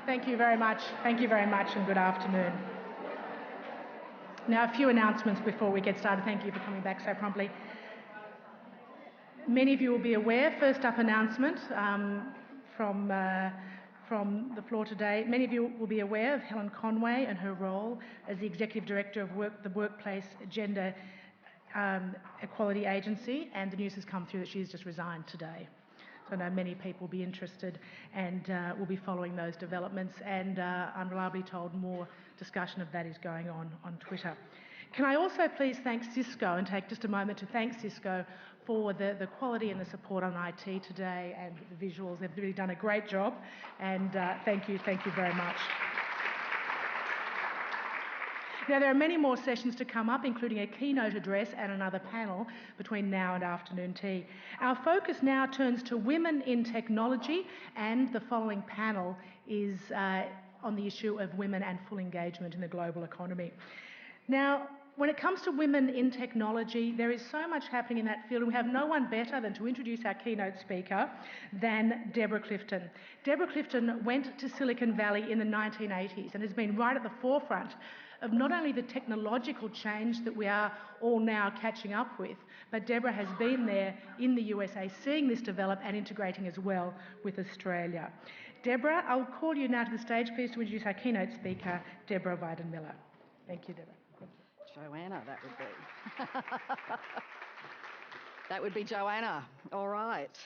Thank you very much. Thank you very much, and good afternoon. Now, a few announcements before we get started. Thank you for coming back so promptly. Many of you will be aware, first up announcement from the floor today. Many of you will be aware of Helen Conway and her role as the Executive Director of the Workplace Gender Equality Agency, and the news has come through that she's just resigned today. So I know many people will be interested and will be following those developments, and I'm reliably told more discussion of that is going on Twitter. Can I also please thank Cisco and take just a moment to thank Cisco for the quality and the support on IT today and the visuals. They've really done a great job, and thank you very much. Now, there are many more sessions to come up, including a keynote address and another panel between now and afternoon tea. Our focus now turns to women in technology, and the following panel is on the issue of women and full engagement in the global economy. Now, when it comes to women in technology, there is so much happening in that field, and we have no one better than to introduce our keynote speaker than Deborah Clifton. Deborah Clifton went to Silicon Valley in the 1980s and has been right at the forefront of not only the technological change that we are all now catching up with, but Deborah has been there in the USA seeing this develop and integrating as well with Australia. Deborah, I'll call you now to the stage, please, to introduce our keynote speaker, Deborah Weidenmiller. Thank you, Deborah. Joanna, that would be. That would be Joanna. All right.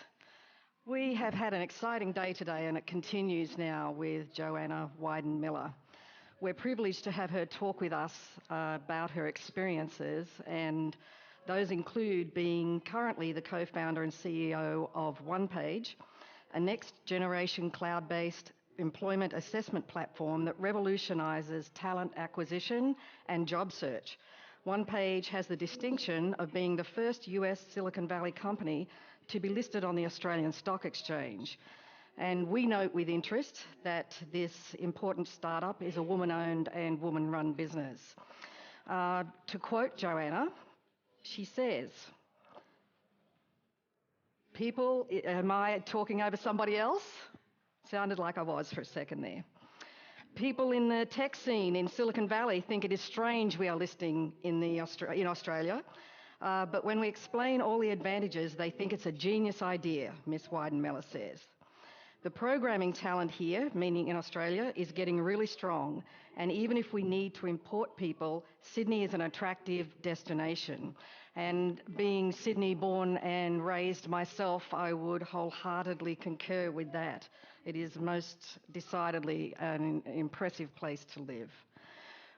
We have had an exciting day today, and it continues now with Joanna Weidenmiller. We're privileged to have her talk with us about her experiences, and those include being currently the co-founder and CEO of OnePage, a next-generation cloud-based employment assessment platform that revolutionises talent acquisition and job search. OnePage has the distinction of being the first US Silicon Valley company to be listed on the Australian Stock Exchange. And we note with interest that this important startup is a woman-owned and woman-run business. To quote Joanna, she says, "People, am I talking over somebody else? Sounded like I was for a second there. People in the tech scene in Silicon Valley think it is strange we are listing in Australia, but when we explain all the advantages, they think it's a genius idea," Ms. Weidenmiller says. The programming talent here, meaning in Australia, is getting really strong, and even if we need to import people, Sydney is an attractive destination. And being Sydney born and raised myself, I would wholeheartedly concur with that. It is most decidedly an impressive place to live.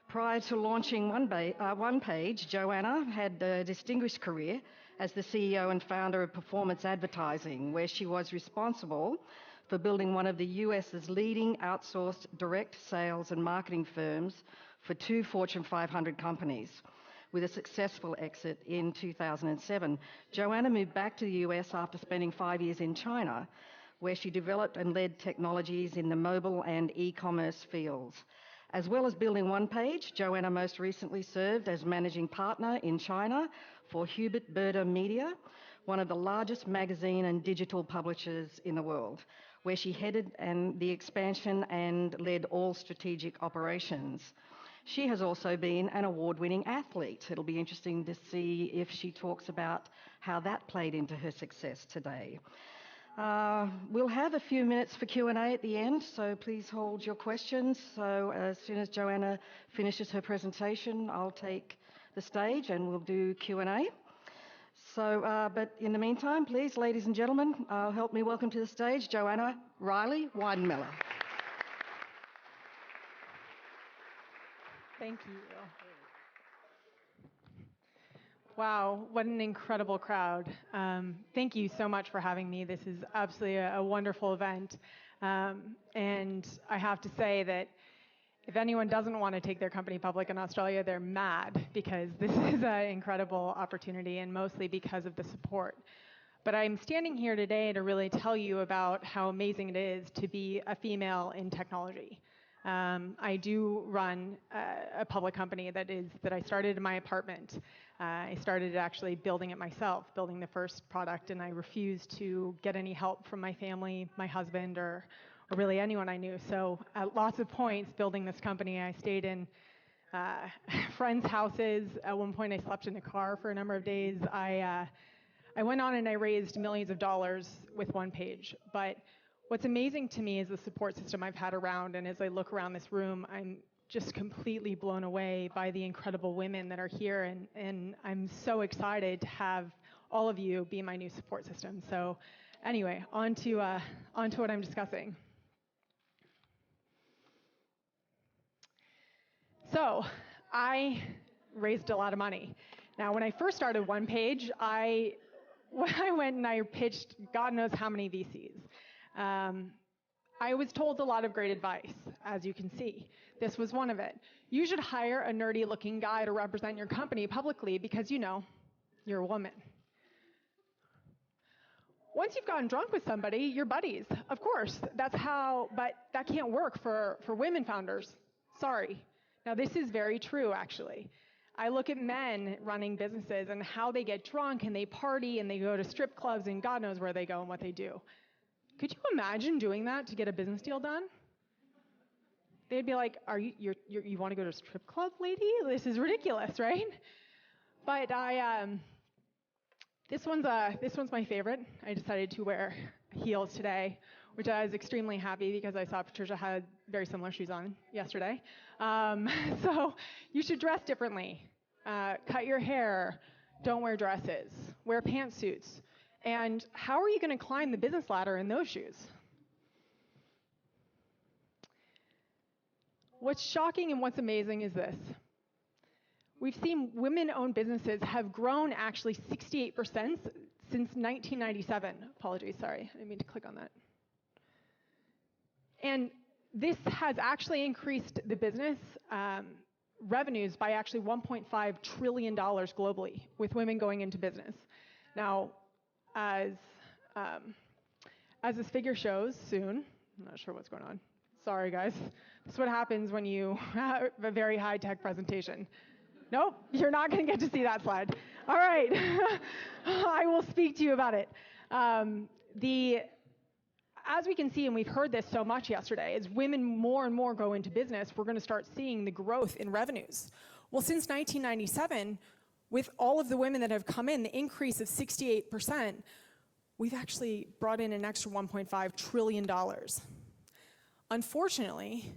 Prior to launching OnePage, Joanna had a distinguished career as the CEO and founder of Performance Advertising, where she was responsible for building one of the US's leading outsourced direct sales and marketing firms for 2 Fortune 500 companies. With a successful exit in 2007, Joanna moved back to the US after spending 5 years in China, where she developed and led technologies in the mobile and e-commerce fields. As well as building OnePage, Joanna most recently served as managing partner in China for Hubert Burda Media, one of the largest magazine and digital publishers in the world, where she headed the expansion and led all strategic operations. She has also been an award-winning athlete. It'll be interesting to see if she talks about how that played into her success today. We'll have a few minutes for Q&A at the end, so please hold your questions. So as soon as Joanna finishes her presentation, I'll take the stage and we'll do Q&A. So, but in the meantime, please, ladies and gentlemen, help me welcome to the stage Joanna Riley Weidenmiller. Thank you. Wow, what an incredible crowd. Thank you so much for having me. This is absolutely a wonderful event. And I have to say that if anyone doesn't want to take their company public in Australia, they're mad, because this is an incredible opportunity, and mostly because of the support. But I'm standing here today to really tell you about how amazing it is to be a female in technology. I do run a public company that I started in my apartment. I started actually building it myself, building the first product, and I refused to get any help from my family, my husband, or or really anyone I knew. So at lots of points building this company, I stayed in friends' houses. At one point, I slept in a car for a number of days. I went on and I raised millions of dollars with one page. But what's amazing to me is the support system I've had around. And as I look around this room, I'm just completely blown away by the incredible women that are here. And I'm so excited to have all of you be my new support system. So anyway, on to what I'm discussing. So I raised a lot of money. Now, when I first started One Page, I went and I pitched God knows how many VCs. I was told a lot of great advice, as you can see. This was one of it. You should hire a nerdy-looking guy to represent your company publicly because, you know, you're a woman. Once you've gotten drunk with somebody, you're buddies. Of course, that's how, but that can't work for women founders. Sorry. Now, this is very true, actually. I look at men running businesses and how they get drunk and they party and they go to strip clubs and God knows where they go and what they do. Could you imagine doing that to get a business deal done? They'd be like, you want to go to a strip club, lady? This is ridiculous, right? But this one's my favorite. I decided to wear heels today, which I was extremely happy because I saw Patricia had very similar shoes on yesterday. So you should dress differently. Cut your hair. Don't wear dresses. Wear pantsuits. And how are you going to climb the business ladder in those shoes? What's shocking and what's amazing is this. We've seen women-owned businesses have grown actually 68% since 1997. Apologies, sorry, I didn't mean to click on that. And this has actually increased the business revenues by actually $1.5 trillion globally with women going into business. Now, as this figure shows soon, I'm not sure what's going on. Sorry, guys. This is what happens when you have a very high-tech presentation. Nope, you're not going to get to see that slide. All right, I will speak to you about it. As we can see, and we've heard this so much yesterday, as women more and more go into business, we're going to start seeing the growth in revenues. Well, since 1997, with all of the women that have come in, the increase of 68%, we've actually brought in an extra $1.5 trillion. Unfortunately,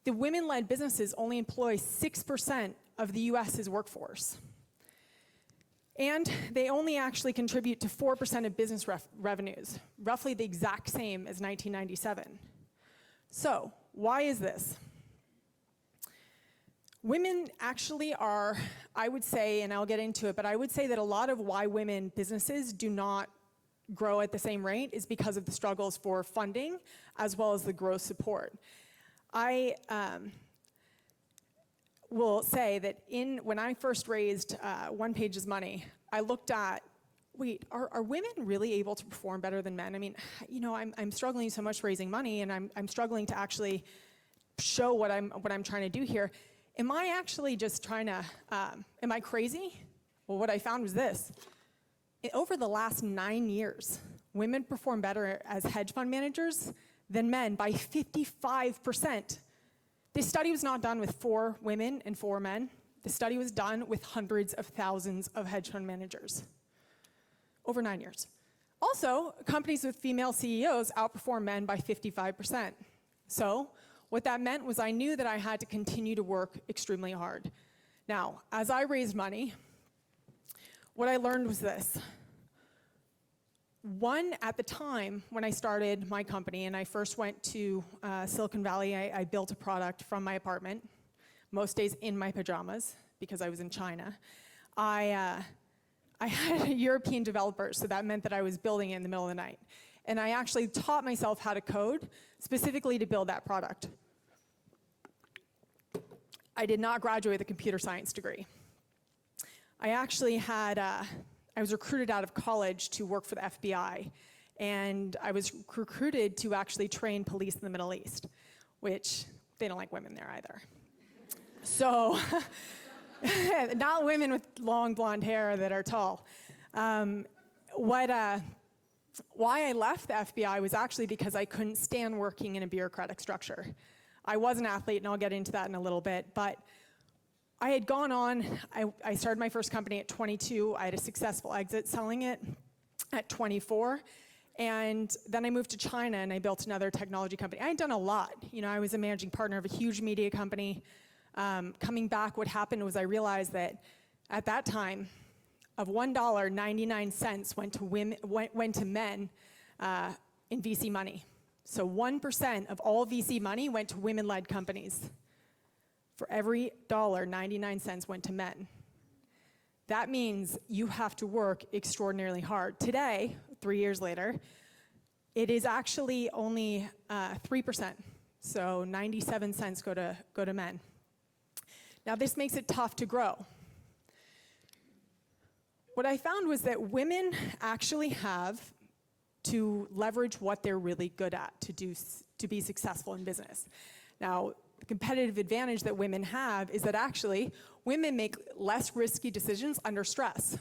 the women-led businesses only employ 6% of the US's workforce. And they only actually contribute to 4% of business revenues, roughly the exact same as 1997. So, why is this? Women actually are, I would say, and I'll get into it, but I would say that a lot of why women businesses do not grow at the same rate is because of the struggles for funding as well as the growth support. I will say that when I first raised One Page's money, I looked at, wait, are women really able to perform better than men? I mean, you know, I'm struggling so much raising money, and I'm struggling to actually show what I'm trying to do here. Am I actually just trying to, am I crazy? Well, what I found was this. Over the last 9 years, women perform better as hedge fund managers than men by 55%. This study was not done with 4 women and 4 men. The study was done with hundreds of thousands of hedge fund managers over 9 years. Also, companies with female CEOs outperform men by 55%. So what that meant was I knew that I had to continue to work extremely hard. Now, as I raised money, what I learned was this. One, at the time when I started my company and I first went to Silicon Valley, I built a product from my apartment, most days in my pajamas because I was in China. I had a European developer, so that meant that I was building it in the middle of the night. And I actually taught myself how to code specifically to build that product. I did not graduate with a computer science degree. I actually had, I was recruited out of college to work for the FBI, and I was recruited to actually train police in the Middle East, which they don't like women there either. So, not women with long blonde hair that are tall. why I left the FBI was actually because I couldn't stand working in a bureaucratic structure. I was an athlete, and I'll get into that in a little bit, but I had gone on, I started my first company at 22, I had a successful exit selling it at 24, and then I moved to China and I built another technology company. I had done a lot. You know, I was a managing partner of a huge media company. Coming back, what happened was I realized that at that time, of $1, 99 cents went to men in VC money. So 1% of all VC money went to women-led companies. For every dollar, 99 cents went to men. That means you have to work extraordinarily hard. Today, 3 years later, it is actually only 3%. So 97 cents go to men. Now this makes it tough to grow. What I found was that women actually have to leverage what they're really good at to be successful in business. Now, the competitive advantage that women have is that actually women make less risky decisions under stress.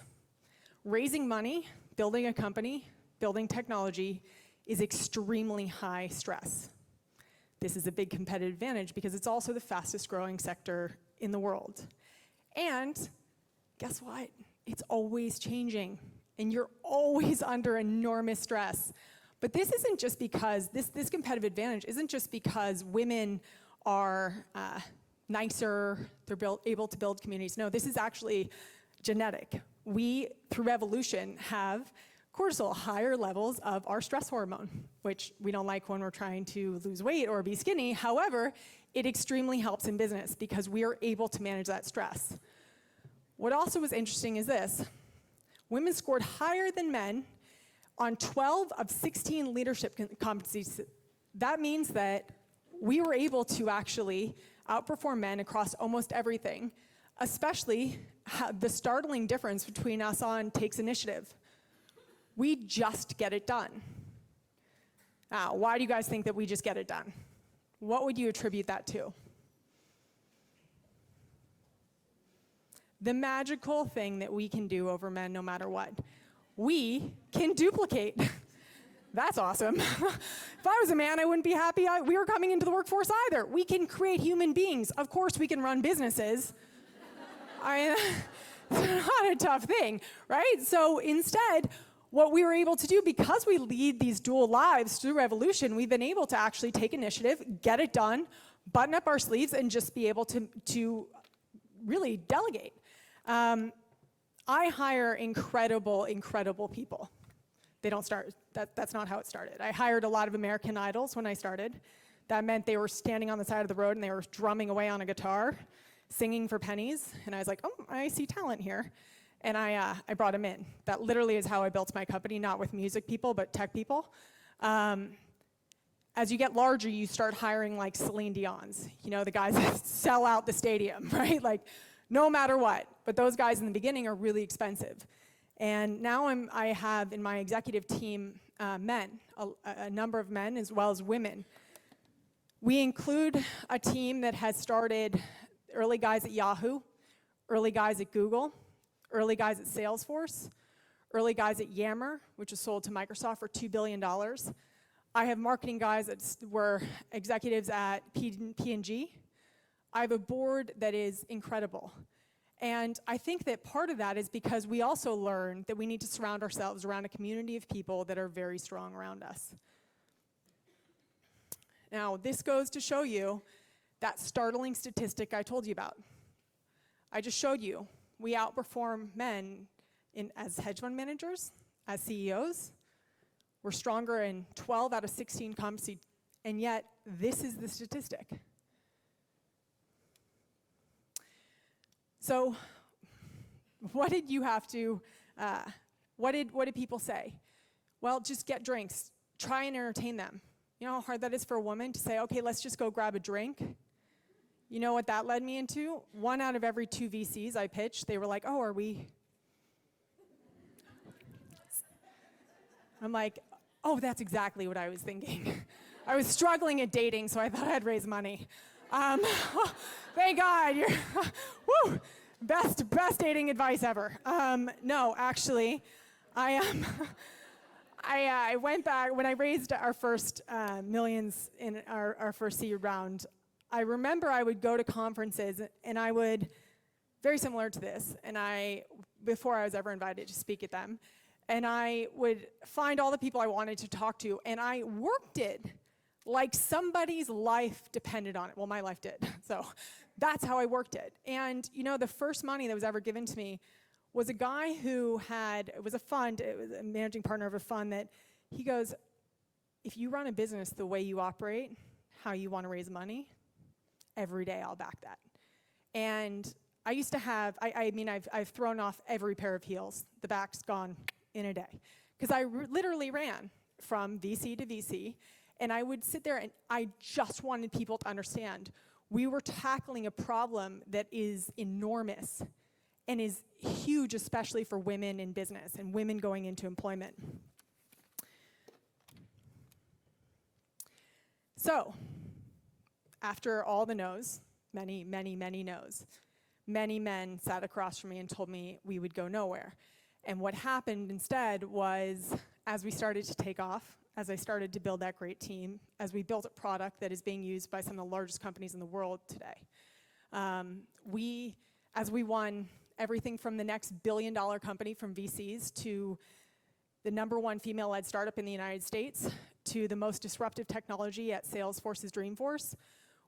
Raising money, building a company, building technology is extremely high stress. This is a big competitive advantage because it's also the fastest growing sector in the world. And guess what? It's always changing, and you're always under enormous stress. But this isn't just because, this competitive advantage isn't just because women are nicer, they're able to build communities. No, this is actually genetic. We, through evolution, have cortisol, higher levels of our stress hormone, which we don't like when we're trying to lose weight or be skinny. However, it extremely helps in business because we are able to manage that stress. What also was interesting is this. Women scored higher than men on 12 of 16 leadership competencies. That means that we were able to actually outperform men across almost everything, especially the startling difference between us on takes initiative. We just get it done. Now, why do you guys think that we just get it done? What would you attribute that to? The magical thing that we can do over men no matter what. We can duplicate. That's awesome. If I was a man, I wouldn't be happy we were coming into the workforce either. We can create human beings. Of course, we can run businesses. It's not a tough thing, right? So instead, what we were able to do, because we lead these dual lives through evolution, we've been able to actually take initiative, get it done, button up our sleeves, and just be able to really delegate. I hire incredible people. They don't start, that's not how it started. I hired a lot of American Idols when I started. That meant they were standing on the side of the road and they were drumming away on a guitar, singing for pennies. And I was like, oh, I see talent here. And I brought them in. That literally is how I built my company, not with music people, but tech people. As you get larger, you start hiring like Celine Dion's, you know, the guys that sell out the stadium, right? Like, no matter what. But those guys in the beginning are really expensive. And now I have in my executive team men, a number of men as well as women. We include a team that has started early guys at Yahoo, early guys at Google, early guys at Salesforce, early guys at Yammer, which was sold to Microsoft for $2 billion. I have marketing guys that were executives at P&G. I have a board that is incredible. And I think that part of that is because we also learned that we need to surround ourselves around a community of people that are very strong around us. Now, this goes to show you that startling statistic I told you about. I just showed you we outperform men as hedge fund managers, as CEOs. We're stronger in 12 out of 16 competency, and yet this is the statistic. So what did you have to, what did people say? Well, just get drinks. Try and entertain them. You know how hard that is for a woman to say, okay, let's just go grab a drink? You know what that led me into? 1 out of every 2 VCs I pitched, they were like, oh, are we? I'm like, oh, that's exactly what I was thinking. I was struggling at dating, so I thought I'd raise money. Thank God, you're, woo, best dating advice ever. No, actually, I I went back, when I raised our first millions in our first seed round, I remember I would go to conferences and I would, very similar to this, and before I was ever invited to speak at them, and I would find all the people I wanted to talk to, and I worked it like somebody's life depended on it. Well, my life did, so that's how I worked it. And you know, the first money that was ever given to me was a guy who it was a fund, it was a managing partner of a fund that he goes, if you run a business the way you operate, how you want to raise money, every day I'll back that. And I used to have, I've thrown off every pair of heels. The back's gone in a day. Because I literally ran from VC to VC, and I would sit there and I just wanted people to understand we were tackling a problem that is enormous and is huge, especially for women in business and women going into employment. So, after all the no's, many, many, many no's, many men sat across from me and told me we would go nowhere. And what happened instead was, as we started to take off, as I started to build that great team, as we built a product that is being used by some of the largest companies in the world today, as we won everything from the next billion-dollar company from VCs to the #1 female-led startup in the United States to the most disruptive technology at Salesforce's Dreamforce,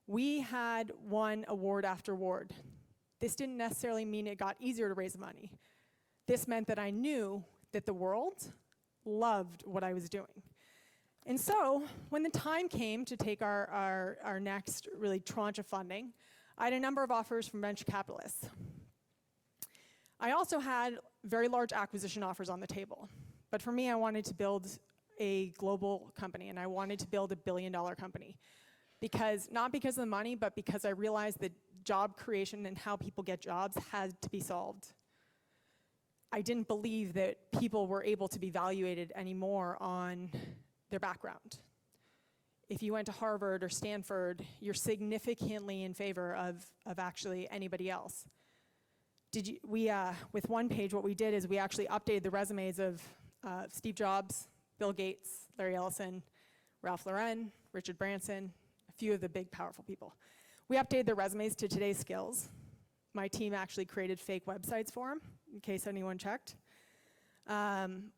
we had won award after award. This didn't necessarily mean it got easier to raise money. This meant that I knew that the world loved what I was doing. And so, when the time came to take our next really tranche of funding, I had a number of offers from venture capitalists. I also had very large acquisition offers on the table. But for me, I wanted to build a global company, and I wanted to build a billion-dollar company. Not because of the money, but because I realized that job creation and how people get jobs had to be solved. I didn't believe that people were able to be evaluated anymore on their background. If you went to Harvard or Stanford, you're significantly in favor of actually anybody else. With one page, what we did is we actually updated the resumes of Steve Jobs, Bill Gates, Larry Ellison, Ralph Lauren, Richard Branson, a few of the big, powerful people. We updated their resumes to today's skills. My team actually created fake websites for them, in case anyone checked.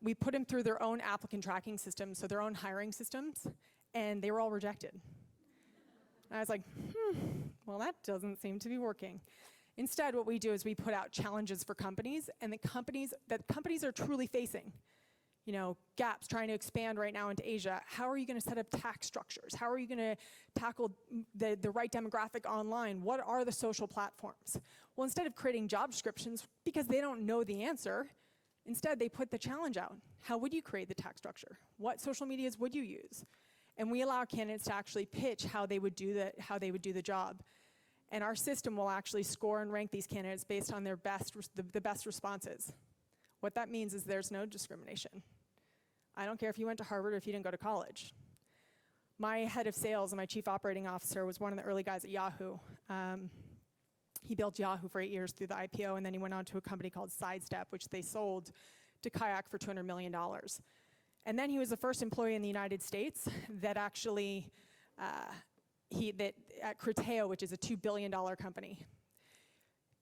We put them through their own applicant tracking systems, so their own hiring systems, and they were all rejected. And I was like, well, that doesn't seem to be working. Instead, what we do is we put out challenges for companies, and that companies are truly facing. You know, Gap's trying to expand right now into Asia. How are you going to set up tax structures? How are you going to tackle the right demographic online? What are the social platforms? Well, instead of creating job descriptions, because they don't know the answer, instead they put the challenge out. How would you create the tax structure? What social medias would you use? And we allow candidates to actually pitch how they would do the job. And our system will actually score and rank these candidates based on their the best responses. What that means is there's no discrimination. I don't care if you went to Harvard or if you didn't go to college. My head of sales and my chief operating officer was one of the early guys at Yahoo. He built Yahoo for 8 years through the IPO, and then he went on to a company called Sidestep, which they sold to Kayak for $200 million. And then he was the first employee in the United States that actually, at Criteo, which is a $2 billion company.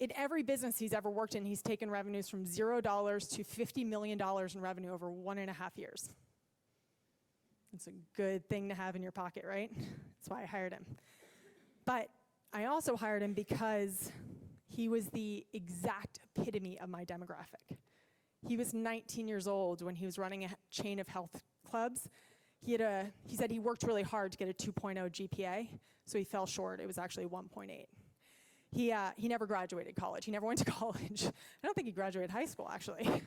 In every business he's ever worked in, he's taken revenues from $0 to $50 million in revenue over 1.5 years. It's a good thing to have in your pocket, right? That's why I hired him. But I also hired him because he was the exact epitome of my demographic. He was 19 years old when he was running a chain of health clubs. He said he worked really hard to get a 2.0 GPA, so he fell short. It was actually 1.8. He never graduated college. He never went to college. I don't think he graduated high school, actually.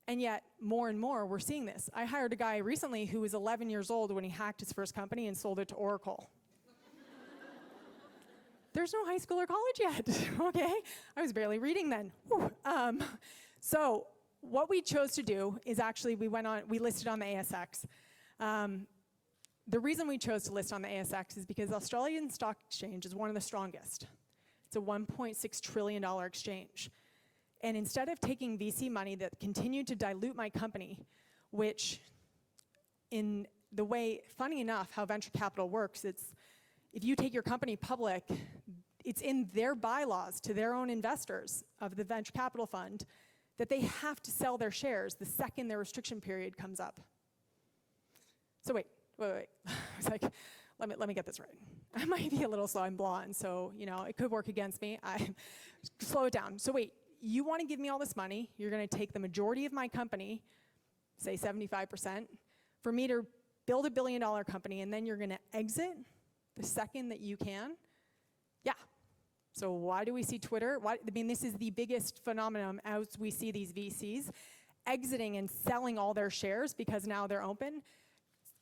And yet, more and more, we're seeing this. I hired a guy recently who was 11 years old when he hacked his first company and sold it to Oracle. There's no high school or college yet, okay? I was barely reading then. So what we chose to do is actually we listed on the ASX. The reason we chose to list on the ASX is because the Australian Stock Exchange is one of the strongest. It's a $1.6 trillion exchange. And instead of taking VC money that continued to dilute my company, which in the way, funny enough, how venture capital works. It's if you take your company public, it's in their bylaws to their own investors of the venture capital fund that they have to sell their shares the second their restriction period comes up. So wait. I was like, let me get this right. I might be a little slow. I'm blonde, so it could work against me. Slow it down. So wait, you want to give me all this money? You're going to take the majority of my company, say 75%, for me to build $1 billion company, and then you're going to exit the second that you can? Yeah. So why do we see Twitter? This is the biggest phenomenon as we see these VCs exiting and selling all their shares because now they're open.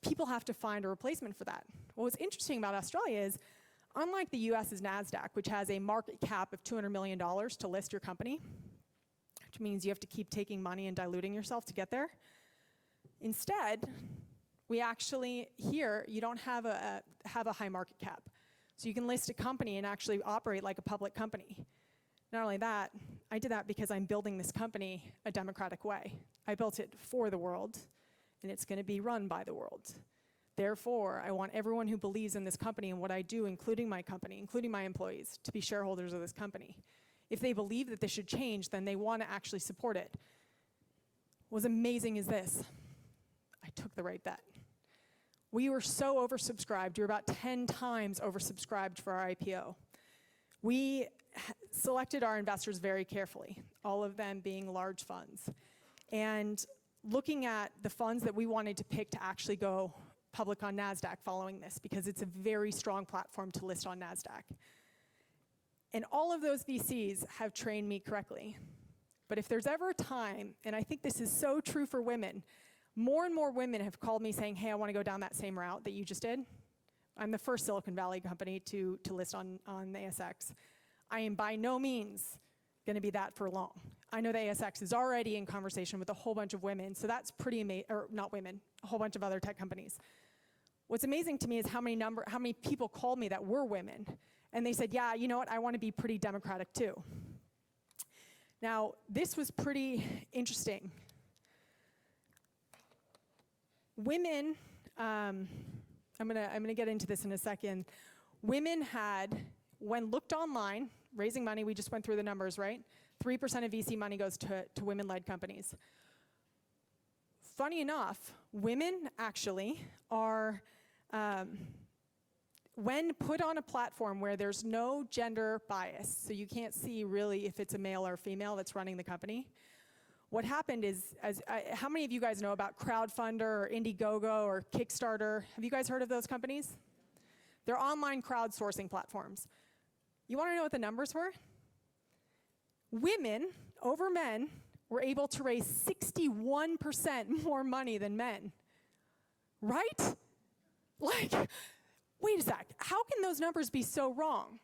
People have to find a replacement for that. What's interesting about Australia is, unlike the US's NASDAQ, which has a market cap of $200 million to list your company, which means you have to keep taking money and diluting yourself to get there, instead, we actually, here, you don't have a high market cap. So you can list a company and actually operate like a public company. Not only that, I did that because I'm building this company a democratic way. I built it for the world, and it's going to be run by the world. Therefore, I want everyone who believes in this company and what I do, including my company, including my employees, to be shareholders of this company. If they believe that this should change, then they want to actually support it. What's amazing is this. I took the right bet. We were so oversubscribed. We were about 10 times oversubscribed for our IPO. We selected our investors very carefully, all of them being large funds. And looking at the funds that we wanted to pick to actually go public on NASDAQ following this, because it's a very strong platform to list on NASDAQ. And all of those VCs have trained me correctly. But if there's ever a time, and I think this is so true for women, more and more women have called me saying, hey, I want to go down that same route that you just did. I'm the first Silicon Valley company to list on the ASX. I am by no means going to be that for long. I know the ASX is already in conversation with a whole bunch of women, so that's pretty amazing, or not women, a whole bunch of other tech companies. What's amazing to me is how many people called me that were women, and they said, yeah, you know what, I want to be pretty democratic too. Now, this was pretty interesting. Women, I'm gonna get into this in a second. Women had, when looked online, raising money, we just went through the numbers, right? 3% of VC money goes to women-led companies. Funny enough, women actually are, when put on a platform where there's no gender bias, so you can't see really if it's a male or female that's running the company, what happened is, how many of you guys know about Crowdfunder or Indiegogo or Kickstarter? Have you guys heard of those companies? They're online crowdsourcing platforms. You want to know what the numbers were? Women over men were able to raise 61% more money than men. Right? Like, wait a sec. How can those numbers be so wrong?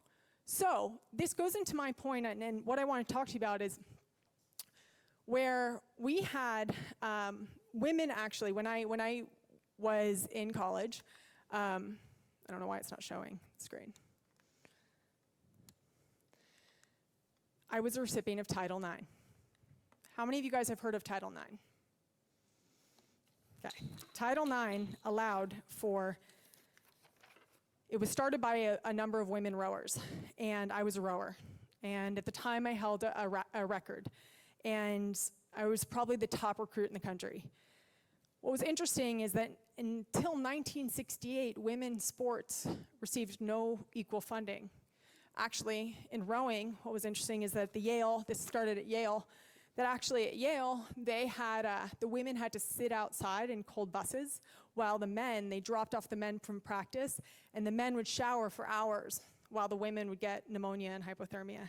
So this goes into my point, and what I want to talk to you about is where we had women actually, when I was in college, I don't know why it's not showing, it's great. I was a recipient of Title IX. How many of you guys have heard of Title IX? Okay. Title IX allowed for, it was started by a number of women rowers, and I was a rower. And at the time, I held a record. And I was probably the top recruit in the country. What was interesting is that until 1968, women's sports received no equal funding. Actually, in rowing, what was interesting is that this started at Yale, that actually at Yale, they had, the women had to sit outside in cold buses, while the men, they dropped off the men from practice, and the men would shower for hours, while the women would get pneumonia and hypothermia.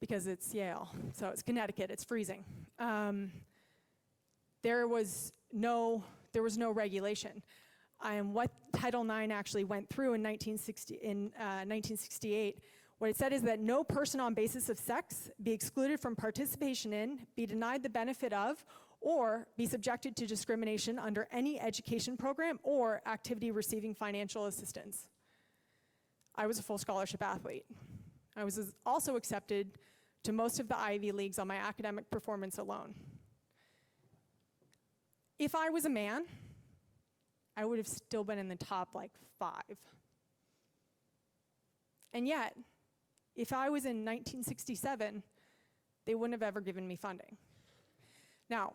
Because it's Yale, so it's Connecticut, it's freezing. There was no regulation. What Title IX actually went through in 1968, what it said is that no person on basis of sex be excluded from participation in, be denied the benefit of, or be subjected to discrimination under any education program or activity receiving financial assistance. I was a full scholarship athlete. I was also accepted to most of the Ivy Leagues on my academic performance alone. If I was a man, I would have still been in the top like 5. And yet, if I was in 1967, they wouldn't have ever given me funding. Now,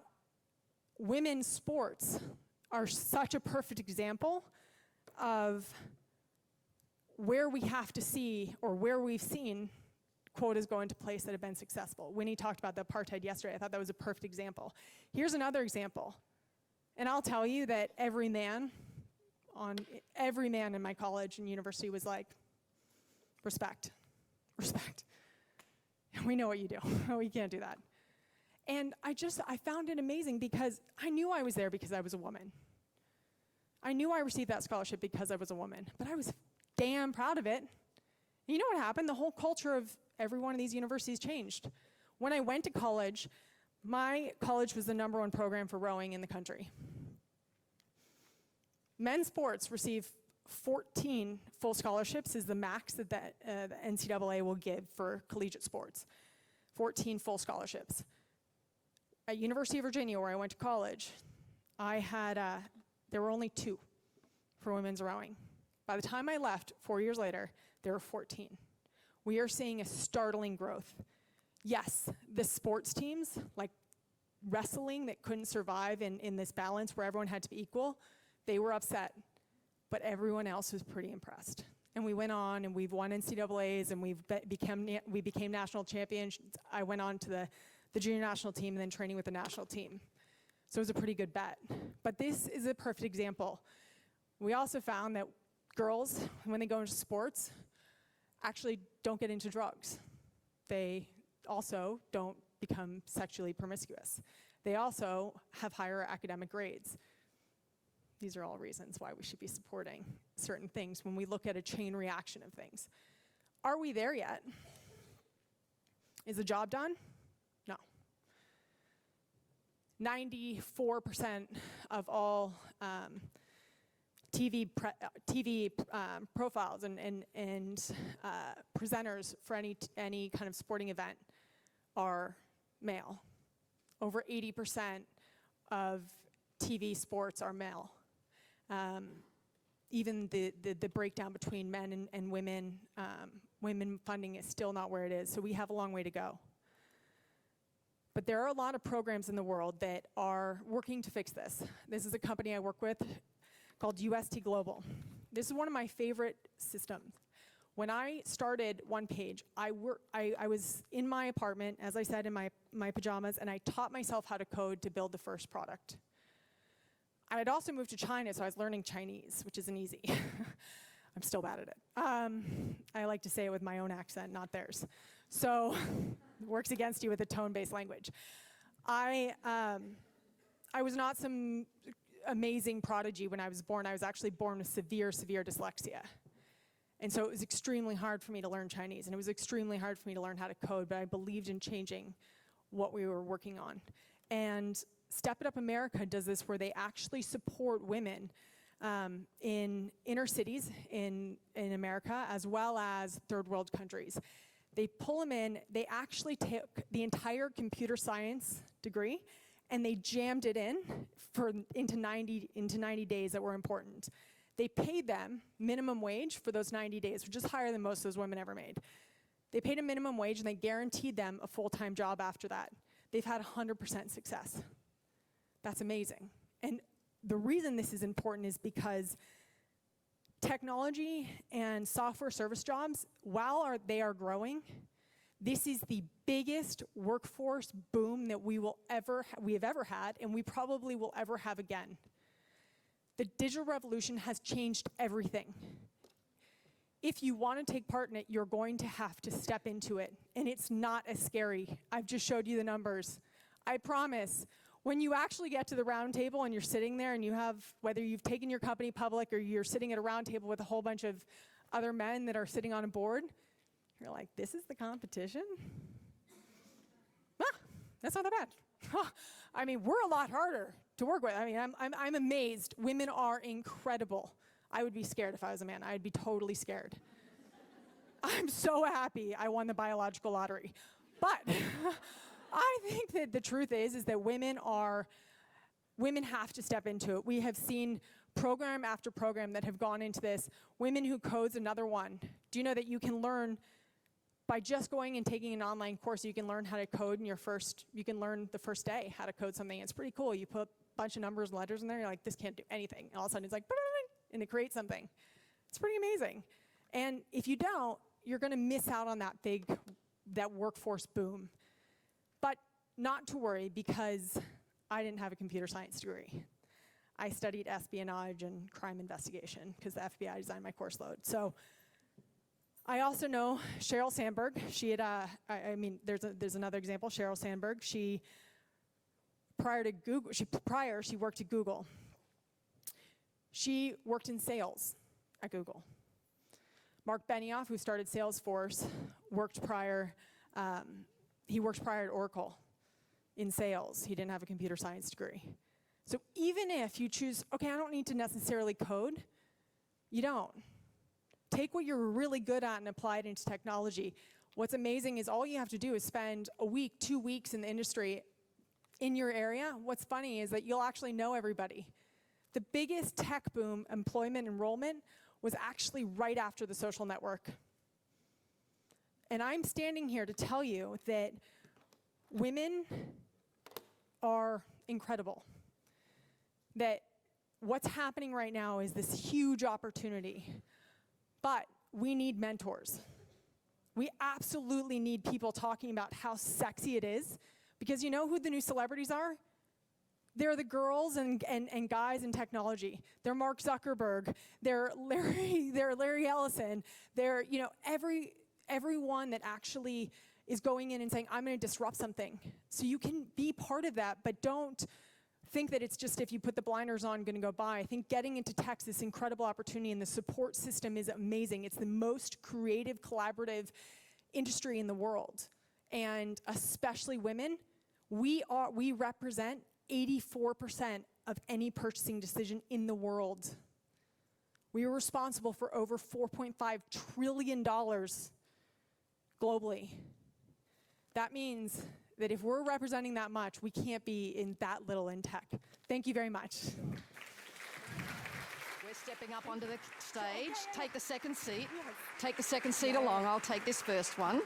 women's sports are such a perfect example of where we have to see, or where we've seen quotas go into place that have been successful. Winnie talked about the apartheid yesterday. I thought that was a perfect example. Here's another example. And I'll tell you that every man in my college and university was like, respect, respect. We know what you do. We can't do that. And I found it amazing because I knew I was there because I was a woman. I knew I received that scholarship because I was a woman, but I was damn proud of it. You know what happened? The whole culture of every one of these universities changed. When I went to college, my college was the #1 program for rowing in the country. Men's sports receive 14 full scholarships is the max that the NCAA will give for collegiate sports. 14 full scholarships. At University of Virginia, where I went to college, there were only 2 for women's rowing. By the time I left, 4 years later, there were 14. We are seeing a startling growth. Yes, the sports teams, like wrestling, that couldn't survive in this balance where everyone had to be equal, they were upset. But everyone else was pretty impressed. And we went on, and we've won NCAAs, and we became national champions. I went on to the junior national team and then training with the national team. So it was a pretty good bet. But this is a perfect example. We also found that girls, when they go into sports, actually don't get into drugs. They also don't become sexually promiscuous. They also have higher academic grades. These are all reasons why we should be supporting certain things when we look at a chain reaction of things. Are we there yet? Is the job done? No. 94% of all TV profiles and presenters for any kind of sporting event are male. Over 80% of TV sports are male. Even the breakdown between men and women, women funding is still not where it is, so we have a long way to go. But there are a lot of programs in the world that are working to fix this. This is a company I work with called UST Global. This is one of my favorite systems. When I started OnePage, I was in my apartment, as I said, in my pajamas, and I taught myself how to code to build the first product. I had also moved to China, so I was learning Chinese, which isn't easy. I'm still bad at it. I like to say it with my own accent, not theirs. So it works against you with a tone-based language. I was not some amazing prodigy when I was born. I was actually born with severe, severe dyslexia. And so it was extremely hard for me to learn Chinese, and it was extremely hard for me to learn how to code, but I believed in changing what we were working on. And Step It Up America does this where they actually support women in inner cities in America, as well as third world countries. They pull them in, they actually took the entire computer science degree and they jammed it into 90 days that were important. They paid them minimum wage for those 90 days, which is higher than most of those women ever made. They paid a minimum wage and they guaranteed them a full-time job after that. They've had 100% success. That's amazing. And the reason this is important is because technology and software service jobs, while they are growing, this is the biggest workforce boom that we have ever had, and we probably will ever have again. The digital revolution has changed everything. If you want to take part in it, you're going to have to step into it, and it's not as scary. I've just showed you the numbers. I promise, when you actually get to the round table and you're sitting there and you have, whether you've taken your company public or you're sitting at a round table with a whole bunch of other men that are sitting on a board, you're like, this is the competition? That's not that bad. I mean, we're a lot harder to work with. I mean, I'm amazed. Women are incredible. I would be scared if I was a man. I'd be totally scared. I'm so happy I won the biological lottery. But I think that the truth is that women have to step into it. We have seen program after program that have gone into this. Women Who Code's another one. Do you know that you can learn by just going and taking an online course, you can learn how to code in you can learn the first day how to code something. It's pretty cool. You put a bunch of numbers and letters in there, you're like, this can't do anything. And all of a sudden it's like, and it creates something. It's pretty amazing. And if you don't, you're gonna miss out on that workforce boom. But not to worry, because I didn't have a computer science degree. I studied espionage and crime investigation because the FBI designed my course load. So I also know Sheryl Sandberg. She had, there's another example, Sheryl Sandberg. She worked at Google. She worked in sales at Google. Mark Benioff, who started Salesforce, worked prior at Oracle in sales. He didn't have a computer science degree. So even if you choose, okay, I don't need to necessarily code, you don't. Take what you're really good at and apply it into technology. What's amazing is all you have to do is spend a week, 2 weeks in the industry in your area. What's funny is that you'll actually know everybody. The biggest tech boom, employment enrollment, was actually right after the social network. And I'm standing here to tell you that women are incredible. That what's happening right now is this huge opportunity. But we need mentors. We absolutely need people talking about how sexy it is. Because you know who the new celebrities are? They're the girls and guys in technology. They're Mark Zuckerberg. They're Larry Ellison. They're, everyone that actually is going in and saying, I'm going to disrupt something. So you can be part of that, but don't think that it's just if you put the blinders on, going to go by. I think getting into tech is this incredible opportunity, and the support system is amazing. It's the most creative, collaborative industry in the world. And especially women, we represent 84% of any purchasing decision in the world. We are responsible for over $4.5 trillion globally. That means that if we're representing that much, we can't be in that little in tech. Thank you very much. We're stepping up onto the stage. Take the second seat. Take the second seat along. I'll take this first one.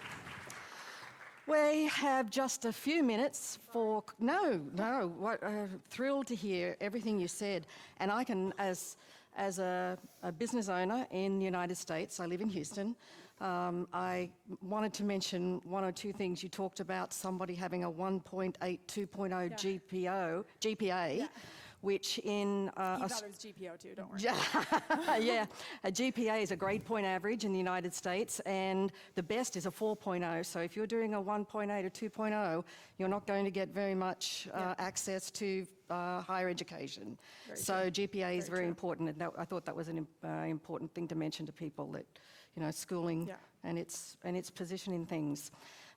We have just a few minutes for, thrilled to hear everything you said. And I can, as a business owner in the United States, I live in Houston, I wanted to mention one or two things. You talked about somebody having a 1.8, 2.0 GPA, which in... He thought it was GPO too, don't worry. Yeah, a GPA is a grade point average in the United States, and the best is a 4.0. So if you're doing a 1.8 or 2.0, you're not going to get very much access to higher education. So GPA is very important, and I thought that was an important thing to mention to people, that schooling and its position in things.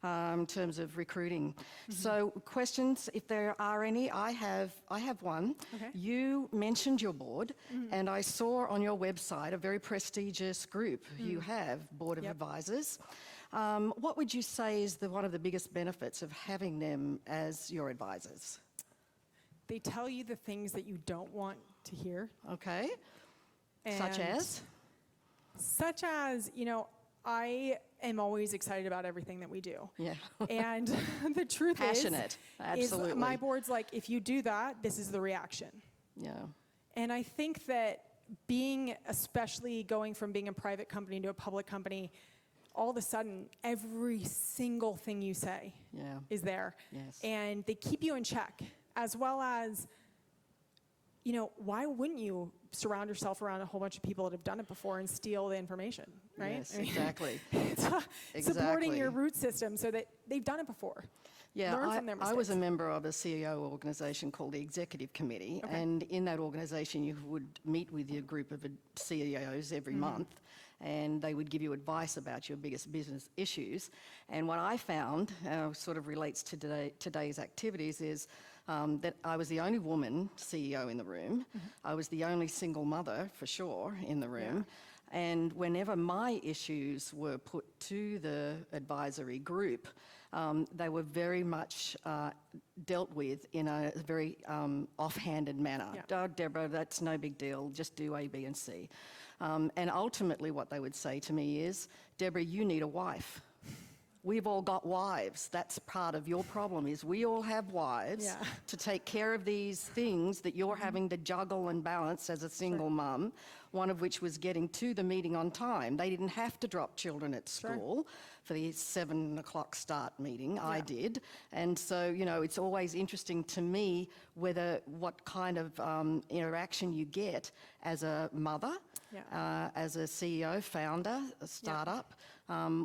In terms of recruiting. So questions, if there are any, I have one. Okay. You mentioned your board, and I saw on your website a very prestigious group you have, Board of Advisors. What would you say is one of the biggest benefits of having them as your advisors? They tell you the things that you don't want to hear. Okay. Such as? Such as, I am always excited about everything that we do. Yeah. And the truth Passionate. Absolutely. is my board's like, if you do that, this is the reaction. Yeah. And I think that especially going from being a private company to a public company, all of a sudden, every single thing you say is there. Yes. And they keep you in check, as well as, why wouldn't you surround yourself around a whole bunch of people that have done it before and steal the information, right? Yes, exactly. Supporting your root system so that they've done it before. Yeah, Learn from their mistakes. I was a member of a CEO organisation called the Executive Committee, and in that organisation you would meet with your group of CEOs every month, and they would give you advice about your biggest business issues. And what I found, sort of relates to today's activities, is that I was the only woman CEO in the room. I was the only single mother, for sure, in the room. And whenever my issues were put to the advisory group, they were very much dealt with in a very offhanded manner. Yeah. Oh, Deborah, that's no big deal, just do A, B and C. And ultimately what they would say to me is, Deborah, you need a wife. We've all got wives. That's part of your problem, is we all have wives to take care of these things that you're having to juggle and balance as a single mum, one of which was getting to the meeting on time. They didn't have to drop children at school for the 7 o'clock start meeting. I did. And so, you know, it's always interesting to me what kind of interaction you get as a mother, as a CEO, founder, a startup.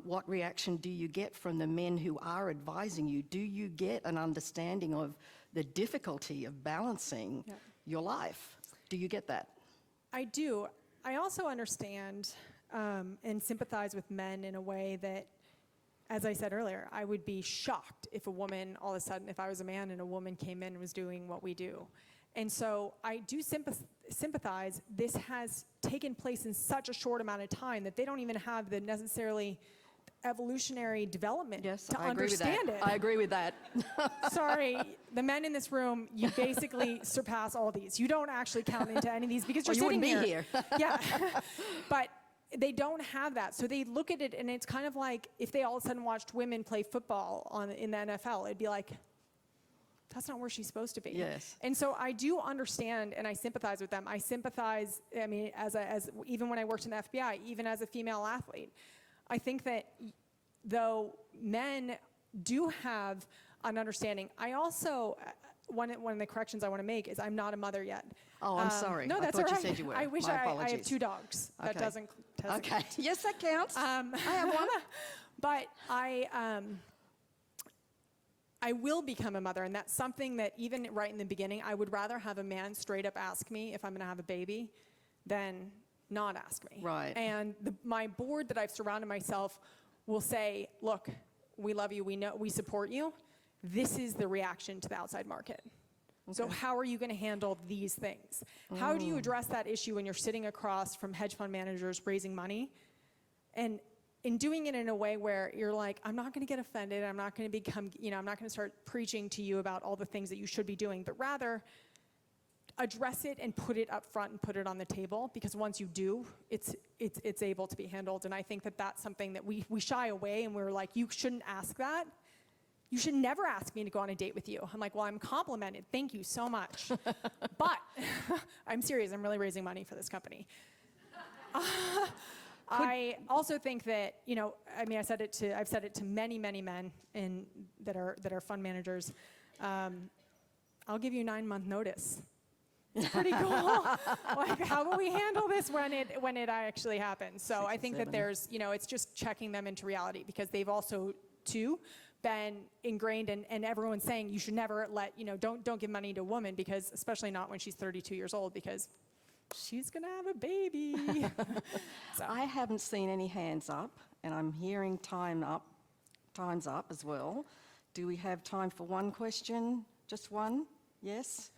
What reaction do you get from the men who are advising you? Do you get an understanding of the difficulty of balancing your life? Do you get that? I do. I also understand and sympathize with men in a way that, as I said earlier, I would be shocked if a woman, all of a sudden, if I was a man and a woman came in and was doing what we do. And so I do sympathize. This has taken place in such a short amount of time that they don't even have the necessarily evolutionary development to understand it. I agree with that. Sorry, the men in this room, you basically surpass all these. You don't actually count into any of these because you're sitting here. You wouldn't be here. Yeah, but they don't have that. So they look at it and it's kind of like if they all of a sudden watched women play football in the NFL, it'd be like, that's not where she's supposed to be. Yes. And so I do understand and I sympathize with them. I sympathize, I mean, as even when I worked in the FBI, even as a female athlete, I think that though men do have an understanding, I also, one of the corrections I want to make is I'm not a mother yet. Oh, I'm sorry. No, that's I thought all right. you said you were. I wish My I apologies. have 2 dogs. Okay. That doesn't. Okay. Yes, that counts. I have one. But I will become a mother, and that's something that even right in the beginning, I would rather have a man straight up ask me if I'm going to have a baby than not ask me. Right. And my board that I've surrounded myself will say, look, we love you, we know, we support you. This is the reaction to the outside market. Okay. So how are you going to handle these things? How do you address that issue when you're sitting across from hedge fund managers raising money? And in doing it in a way where you're like, I'm not going to get offended, I'm not going to become, I'm not going to start preaching to you about all the things that you should be doing, but rather address it and put it up front and put it on the table, because once you do, it's able to be handled. And I think that that's something that we shy away, and we're like, you shouldn't ask that. You should never ask me to go on a date with you. I'm like, well, I'm complimented. Thank you so much. But I'm serious. I'm really raising money for this company. I also think that, I've said it to many, many men that are fund managers. I'll give you 9-month notice. It's pretty cool. Like, how will we handle this when it actually happens? So I think that there's, it's just checking them into reality, because they've also too been ingrained, and everyone's saying you should never don't give money to a woman, because especially not when she's 32 years old, because she's gonna have a baby. So. I haven't seen any hands up, and I'm hearing time's up as well. Do we have time for one question? Just one? Yes?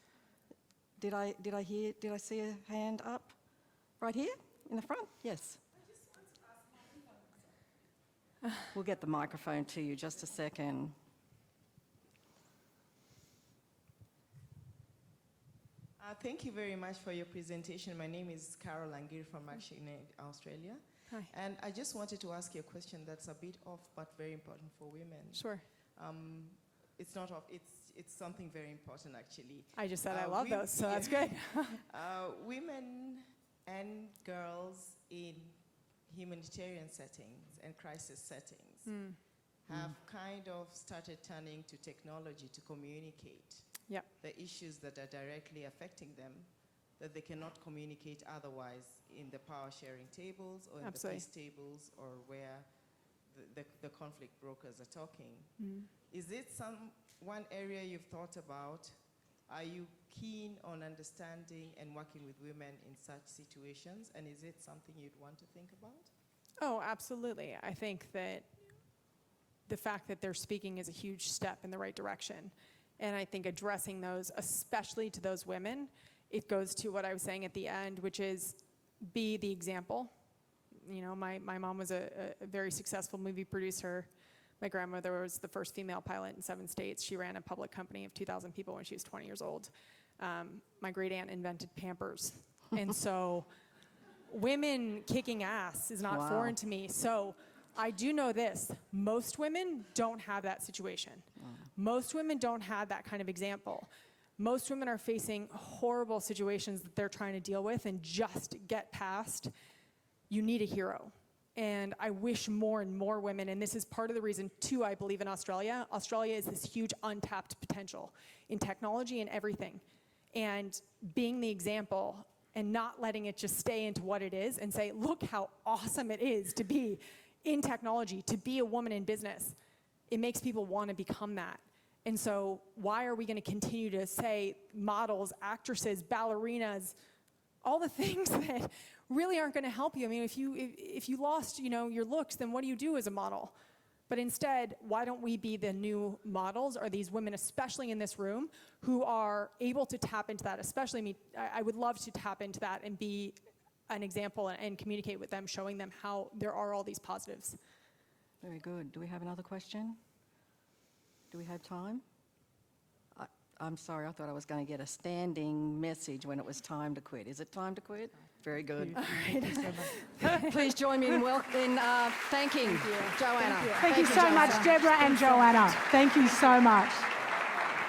Did I see a hand up? Right here in the front? Yes. We'll get the microphone to you, just a second. Thank you very much for your presentation. My name is Carol Langir from Australia. Hi. And I just wanted to ask you a question that's a bit off, but very important for women. Sure. It's not off, it's something very important, actually. I just said I love those, so that's good. Women and girls in humanitarian settings and crisis settings have kind of started turning to technology to communicate the issues that are directly affecting them, that they cannot communicate otherwise in the power sharing tables or in the peace tables, or where the conflict brokers are talking. Is it one area you've thought about? Are you keen on understanding and working with women in such situations? And is it something you'd want to think about? Oh, absolutely. I think that the fact that they're speaking is a huge step in the right direction. And I think addressing those, especially to those women, it goes to what I was saying at the end, which is be the example. My mom was a very successful movie producer. My grandmother was the first female pilot in 7 states. She ran a public company of 2,000 people when she was 20 years old. My great aunt invented Pampers. And so women kicking ass is not foreign to me. So I do know this, most women don't have that situation. Most women don't have that kind of example. Most women are facing horrible situations that they're trying to deal with and just get past. You need a hero. And I wish more and more women, and this is part of the reason too I believe in Australia. Australia is this huge untapped potential in technology and everything. And being the example and not letting it just stay into what it is and say, look how awesome it is to be in technology, to be a woman in business. It makes people want to become that. And so why are we going to continue to say models, actresses, ballerinas, all the things that really aren't going to help you? I mean, if you lost, your looks, then what do you do as a model? But instead, why don't we be the new models, or these women, especially in this room, who are able to tap into that, especially me. I would love to tap into that and be an example and communicate with them, showing them how there are all these positives. Very good. Do we have another question? Do we have time? I'm sorry, I thought I was going to get a standing message when it was time to quit. Is it time to quit? Very good. All right. Please join me in thanking Joanna. Thank you so much, Deborah and Joanna. Thank you so much.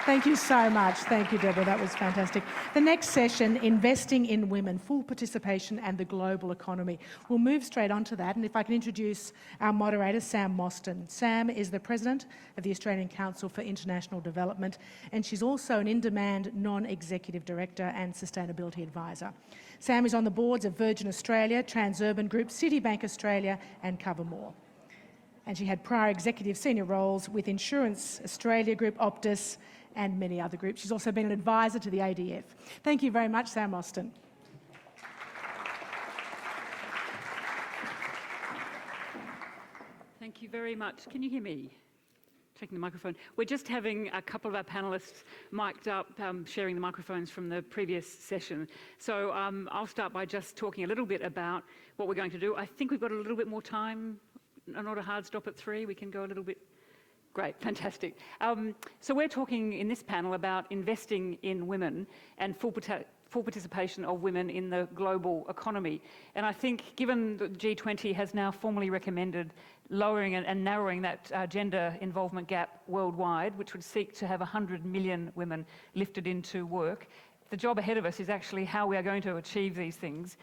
Thank you so much. Thank you, Deborah. That was fantastic. The next session, Investing in Women, Full Participation and the Global Economy. We'll move straight on to that. And if I can introduce our moderator, Sam Mostyn. Sam is the President of the Australian Council for International Development, and she's also an in-demand non-executive director and sustainability advisor. Sam is on the boards of Virgin Australia, Transurban Group, Citibank Australia and Covermore. And she had prior executive senior roles with Insurance Australia Group, Optus, and many other groups. She's also been an advisor to the ADF. Thank you very much, Sam Mostyn. Thank you very much. Can you hear me? Checking the microphone. We're just having a couple of our panellists mic'd up, sharing the microphones from the previous session. So I'll start by just talking a little bit about what we're going to do. I think we've got a little bit more time, not a hard stop at 3. We can go a little bit. Great, fantastic. So we're talking in this panel about investing in women and full participation of women in the global economy. And I think given that G20 has now formally recommended lowering and narrowing that gender involvement gap worldwide, which would seek to have 100 million women lifted into work, the job ahead of us is actually how we are going to achieve these things,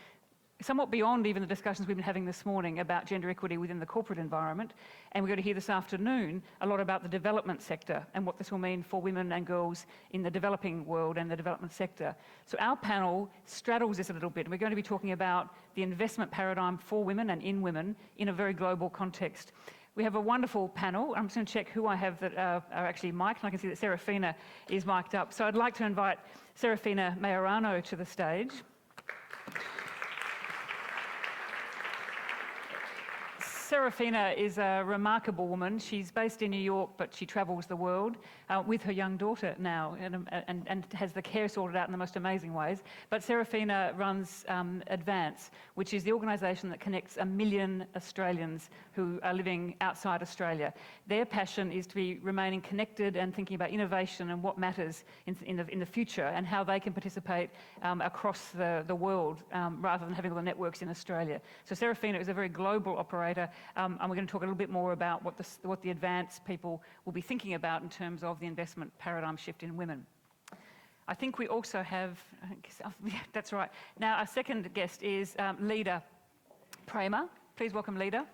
somewhat beyond even the discussions we've been having this morning about gender equity within the corporate environment. And we're going to hear this afternoon a lot about the development sector and what this will mean for women and girls in the developing world and the development sector. So our panel straddles this a little bit. We're going to be talking about the investment paradigm for women and in women in a very global context. We have a wonderful panel. I'm just going to check who I have that are actually mic'd. And I can see that Serafina is mic'd up. So I'd like to invite Serafina Maiorano to the stage. Serafina is a remarkable woman. She's based in New York, but she travels the world with her young daughter now and has the care sorted out in the most amazing ways. But Serafina runs Advance, which is the organisation that connects 1 million Australians who are living outside Australia. Their passion is to be remaining connected and thinking about innovation and what matters in the future and how they can participate across the world rather than having all the networks in Australia. So Serafina is a very global operator. And we're going to talk a little bit more about what the advanced people will be thinking about in terms of the investment paradigm shift in women. I think we also have, that's right. Now our second guest is Lida Preyma. Please welcome Lida.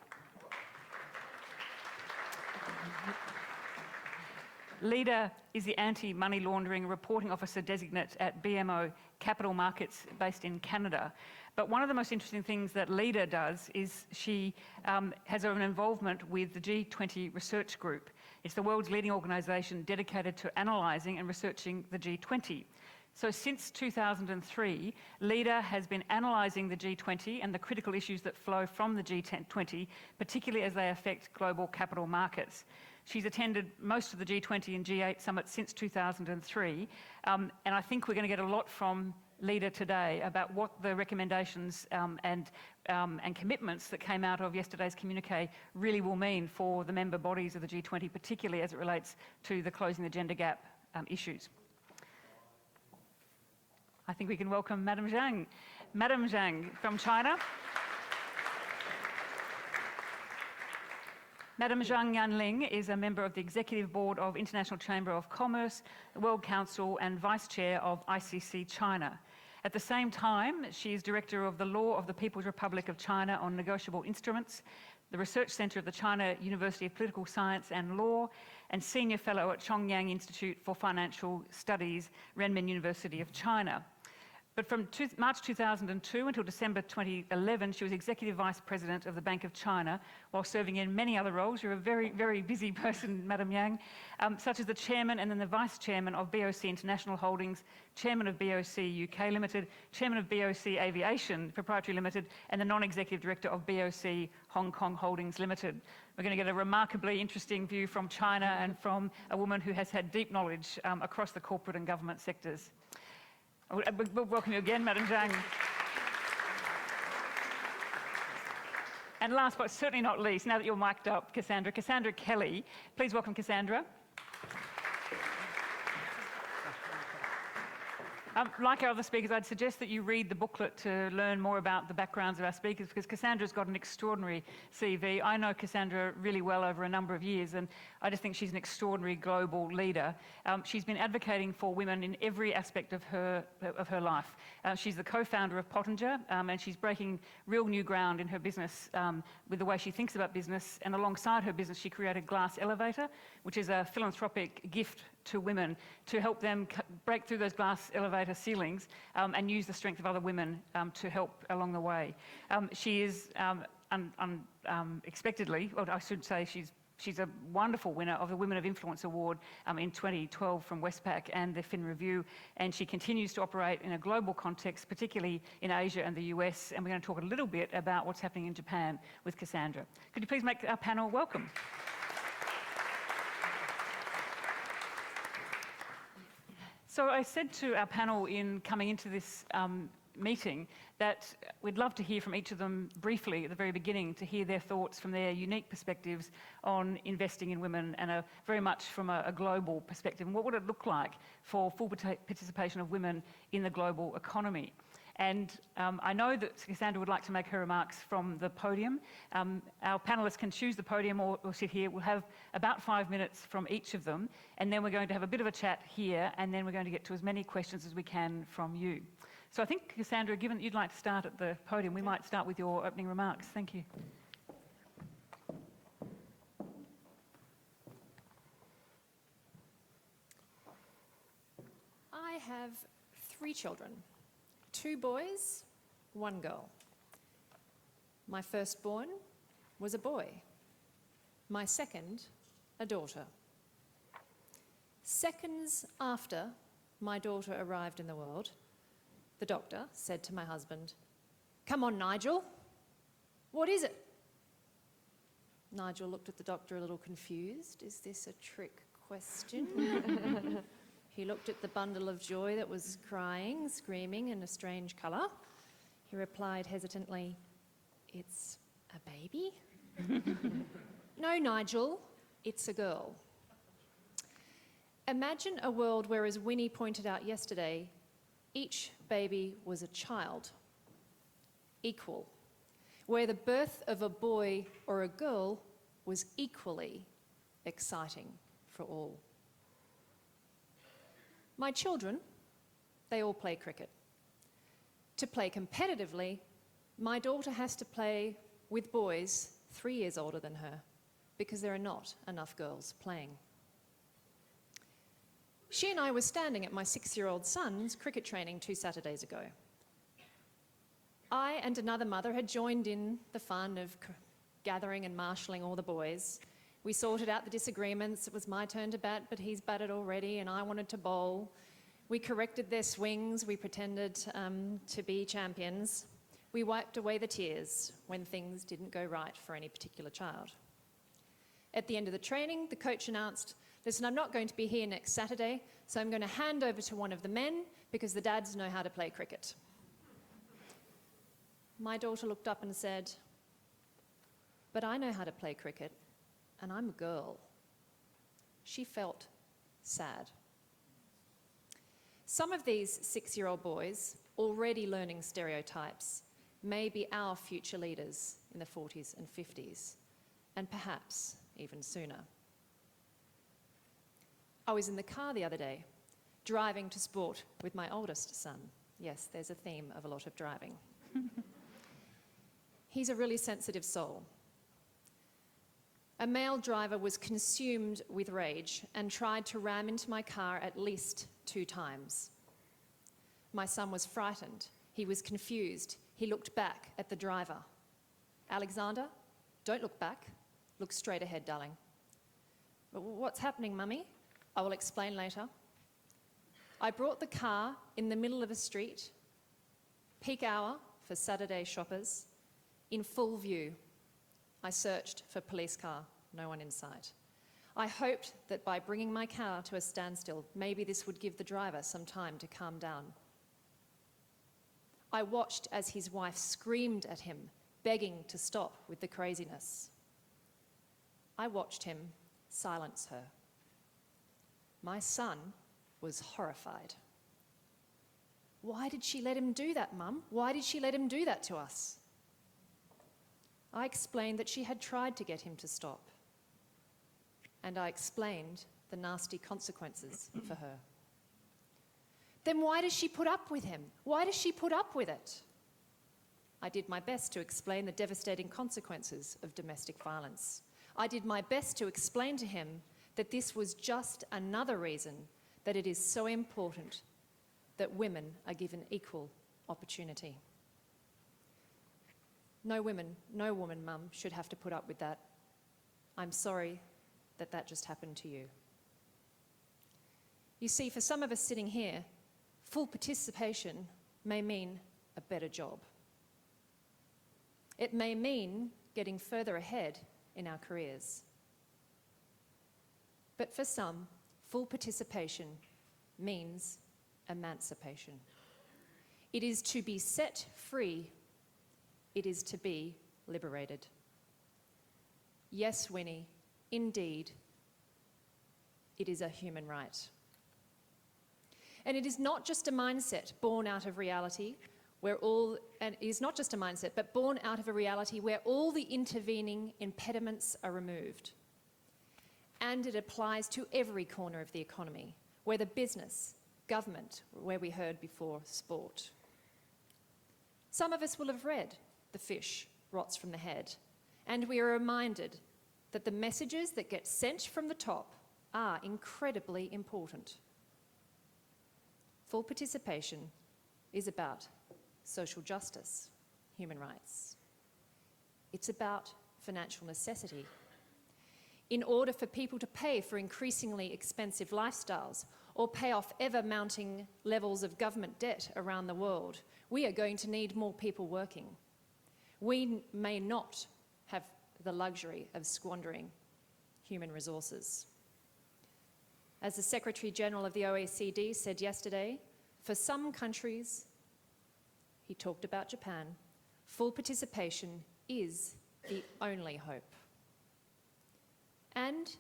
Lida is the Anti-Money Laundering Reporting Officer Designate at BMO Capital Markets based in Canada. But one of the most interesting things that Lida does is she has an involvement with the G20 Research Group. It's the world's leading organisation dedicated to analysing and researching the G20. So since 2003, Lida has been analysing the G20 and the critical issues that flow from the G20, particularly as they affect global capital markets. She's attended most of the G20 and G8 summits since 2003, and I think we're going to get a lot from Lida today about what the recommendations and commitments that came out of yesterday's communique really will mean for the member bodies of the G20, particularly as it relates to the closing the gender gap issues. I think we can welcome Madam Zhang. Madam Zhang from China. Madam Zhang Yanling is a member of the Executive Board of International Chamber of Commerce, the World Council and Vice Chair of ICC China. At the same time, she is Director of the Law of the People's Republic of China on Negotiable Instruments, the Research Centre of the China University of Political Science and Law, and Senior Fellow at Chongyang Institute for Financial Studies, Renmin University of China. But from March 2002 until December 2011, she was Executive Vice President of the Bank of China, while serving in many other roles. You're a very, very busy person, Madam Yang, such as the Chairman and then the Vice Chairman of BOC International Holdings, Chairman of BOC UK Limited, Chairman of BOC Aviation Proprietary Limited, and the Non-Executive Director of BOC Hong Kong Holdings Limited. We're going to get a remarkably interesting view from China and from a woman who has had deep knowledge across the corporate and government sectors. We'll welcome you again, Madam Zhang. And last but certainly not least, now that you're mic'd up, Cassandra Kelly. Please welcome Cassandra. Like our other speakers, I'd suggest that you read the booklet to learn more about the backgrounds of our speakers, because Cassandra's got an extraordinary CV. I know Cassandra really well over a number of years, and I just think she's an extraordinary global leader. She's been advocating for women in every aspect of her life. She's the co-founder of Pottinger, and she's breaking real new ground in her business with the way she thinks about business. And alongside her business, she created Glass Elevator, which is a philanthropic gift to women to help them break through those glass elevator ceilings and use the strength of other women to help along the way. She is unexpectedly, well, I should say she's a wonderful winner of the Women of Influence Award in 2012 from Westpac and the Fin Review, and she continues to operate in a global context, particularly in Asia and the US, and we're going to talk a little bit about what's happening in Japan with Cassandra. Could you please make our panel welcome? So I said to our panel in coming into this meeting that we'd love to hear from each of them briefly at the very beginning, to hear their thoughts from their unique perspectives on investing in women, and very much from a global perspective. And what would it look like for full participation of women in the global economy? And I know that Cassandra would like to make her remarks from the podium. Our panellists can choose the podium or sit here. We'll have about 5 minutes from each of them, and then we're going to have a bit of a chat here, and then we're going to get to as many questions as we can from you. So I think, Cassandra, given that you'd like to start at the podium, we might start with your opening remarks. Thank you. I have 3 children. 2 boys, 1 girl. My firstborn was a boy. My second, a daughter. Seconds after my daughter arrived in the world, the doctor said to my husband, "Come on, Nigel, what is it?" Nigel looked at the doctor a little confused. Is this a trick question? He looked at the bundle of joy that was crying, screaming in a strange colour. He replied hesitantly, "It's a baby?" "No, Nigel, it's a girl." Imagine a world where, as Winnie pointed out yesterday, each baby was a child, equal, where the birth of a boy or a girl was equally exciting for all. My children, they all play cricket. To play competitively, my daughter has to play with boys 3 years older than her, because there are not enough girls playing. She and I were standing at my 6-year-old son's cricket training 2 Saturdays ago. I and another mother had joined in the fun of gathering and marshalling all the boys. We sorted out the disagreements. It was my turn to bat, but he's batted already, and I wanted to bowl. We corrected their swings. We pretended to be champions. We wiped away the tears when things didn't go right for any particular child. At the end of the training, the coach announced, listen, I'm not going to be here next Saturday, so I'm going to hand over to one of the men because the dads know how to play cricket. My daughter looked up and said, but I know how to play cricket, and I'm a girl. She felt sad. Some of these 6-year-old boys, already learning stereotypes, may be our future leaders in the 40s and 50s, and perhaps even sooner. I was in the car the other day, driving to sport with my oldest son. Yes, there's a theme of a lot of driving. He's a really sensitive soul. A male driver was consumed with rage and tried to ram into my car at least 2 times. My son was frightened. He was confused. He looked back at the driver. Alexander, don't look back. Look straight ahead, darling. What's happening, Mummy? I will explain later. I brought the car in the middle of a street, peak hour for Saturday shoppers, in full view. I searched for police car, no one in sight. I hoped that by bringing my car to a standstill, maybe this would give the driver some time to calm down. I watched as his wife screamed at him, begging to stop with the craziness. I watched him silence her. My son was horrified. Why did she let him do that, Mum? Why did she let him do that to us? I explained that she had tried to get him to stop. And I explained the nasty consequences for her. Then why does she put up with him? Why does she put up with it? I did my best to explain the devastating consequences of domestic violence. I did my best to explain to him that this was just another reason that it is so important that women are given equal opportunity. No woman, Mum, should have to put up with that. I'm sorry that that just happened to you. You see, for some of us sitting here, full participation may mean a better job. It may mean getting further ahead in our careers. But for some, full participation means emancipation. It is to be set free. It is to be liberated. Yes, Winnie, indeed, it is a human right. And it is not just a mindset born out of reality, and it is not just a mindset, but born out of a reality where all the intervening impediments are removed. And it applies to every corner of the economy, whether business, government, where we heard before, sport. Some of us will have read The Fish Rots from the Head, and we are reminded that the messages that get sent from the top are incredibly important. Full participation is about social justice, human rights. It's about financial necessity. In order for people to pay for increasingly expensive lifestyles or pay off ever-mounting levels of government debt around the world, we are going to need more people working. We may not have the luxury of squandering human resources. As the Secretary General of the OECD said yesterday, for some countries, he talked about Japan, full participation is the only hope. And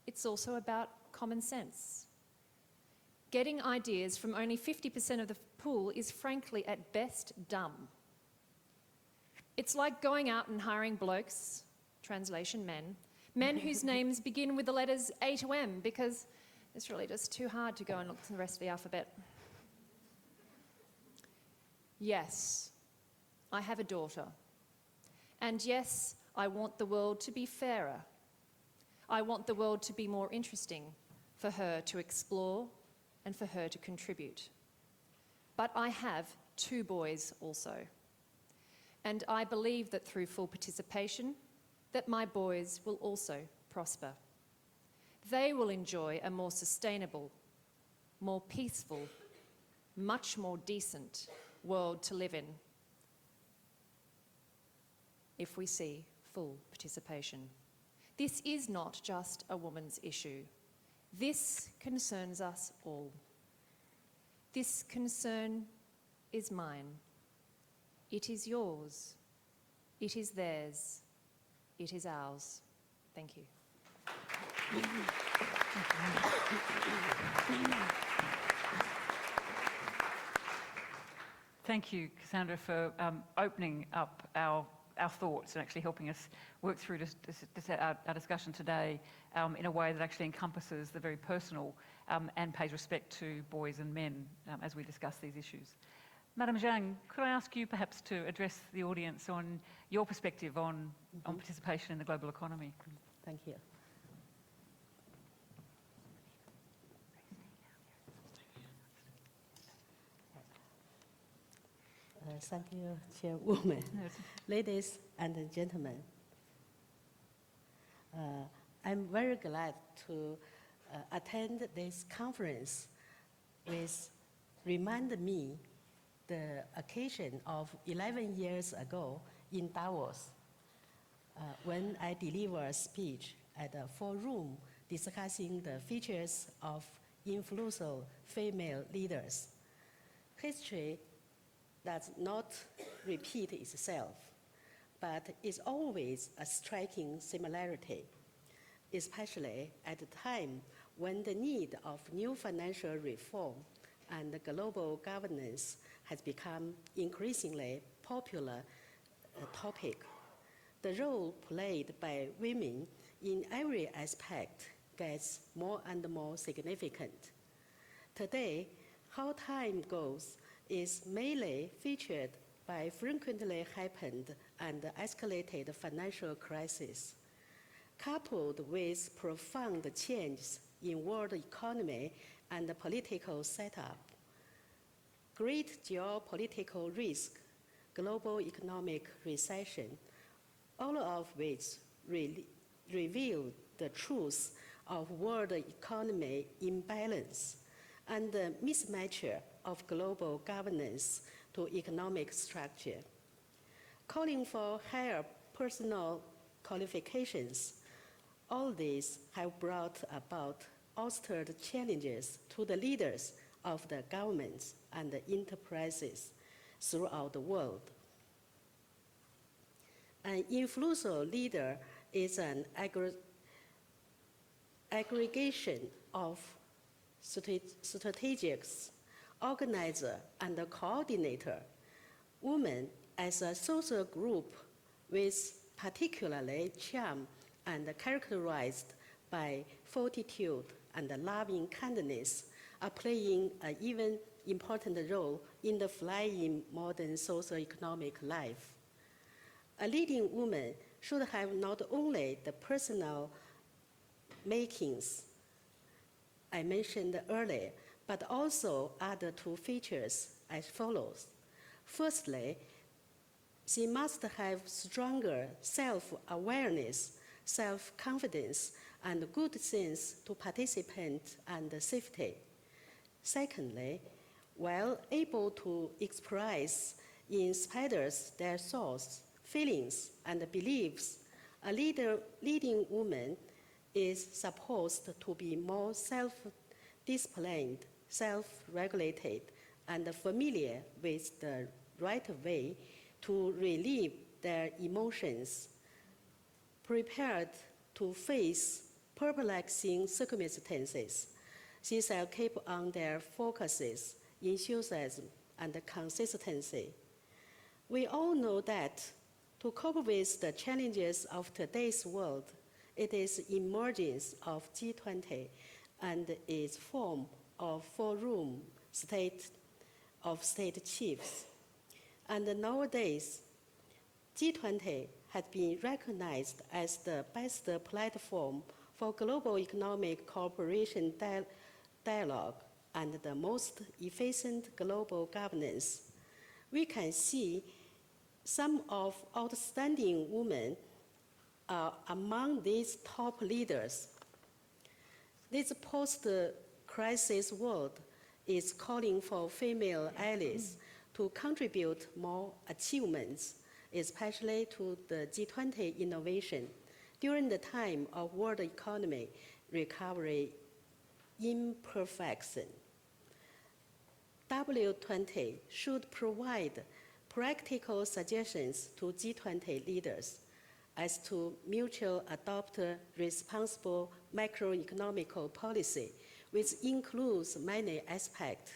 it's also about common sense. Getting ideas from only 50% of the pool is frankly at best dumb. It's like going out and hiring blokes, translation men whose names begin with the letters A to M because it's really just too hard to go and look through the rest of the alphabet. Yes, I have a daughter. And yes, I want the world to be fairer. I want the world to be more interesting for her to explore and for her to contribute. But I have 2 boys also. And I believe that through full participation, that my boys will also prosper. They will enjoy a more sustainable, more peaceful, much more decent world to live in if we see full participation. This is not just a woman's issue. This concerns us all. This concern is mine. It is yours. It is theirs. It is ours. Thank you. Thank you, Cassandra, for opening up our thoughts and actually helping us work through our discussion today in a way that actually encompasses the very personal and pays respect to boys and men as we discuss these issues. Madam Zhang, could I ask you perhaps to address the audience on your perspective on participation in the global economy? Thank you. Thank you, Chairwoman. Ladies and gentlemen, I'm very glad to attend this conference, which reminded me the occasion of 11 years ago in Davos, when I delivered a speech at a forum discussing the features of influential female leaders. History does not repeat itself, but is always a striking similarity, especially at a time when the need of new financial reform and global governance has become increasingly popular topic. The role played by women in every aspect gets more and more significant. Today, how time goes is mainly featured by frequently happened and escalated financial crisis, coupled with profound changes in world economy and political setup, great geopolitical risk, global economic recession, all of which reveal the truth of world economy imbalance and the mismatch of global governance to economic structure. Calling for higher personal qualifications, all these have brought about altered challenges to the leaders of the governments and the enterprises throughout the world. An influential leader is an aggregation of strategics, organizer, and coordinator. Women as a social group with particularly charm and characterized by fortitude and loving kindness are playing an even important role in the flying modern socio-economic life. A leading woman should have not only the personal makings I mentioned earlier, but also other two features as follows. Firstly, she must have stronger self-awareness, self-confidence, and good sense to participate and safety. Secondly, while able to express in spiders their thoughts, feelings, and beliefs, a leading woman is supposed to be more self-disciplined, self-regulated, and familiar with the right way to relieve their emotions, prepared to face perplexing circumstances. She shall keep on their focuses, enthusiasm, and consistency. We all know that to cope with the challenges of today's world, it is emergence of G20 and its form of forum of state chiefs. And nowadays, G20 has been recognized as the best platform for global economic cooperation dialogue and the most efficient global governance. We can see some of outstanding women are among these top leaders. This post-crisis world is calling for female allies to contribute more achievements, especially to the G20 innovation, during the time of world economy recovery imperfection. W20 should provide practical suggestions to G20 leaders as to mutual adopt responsible macroeconomic policy, which includes many aspects.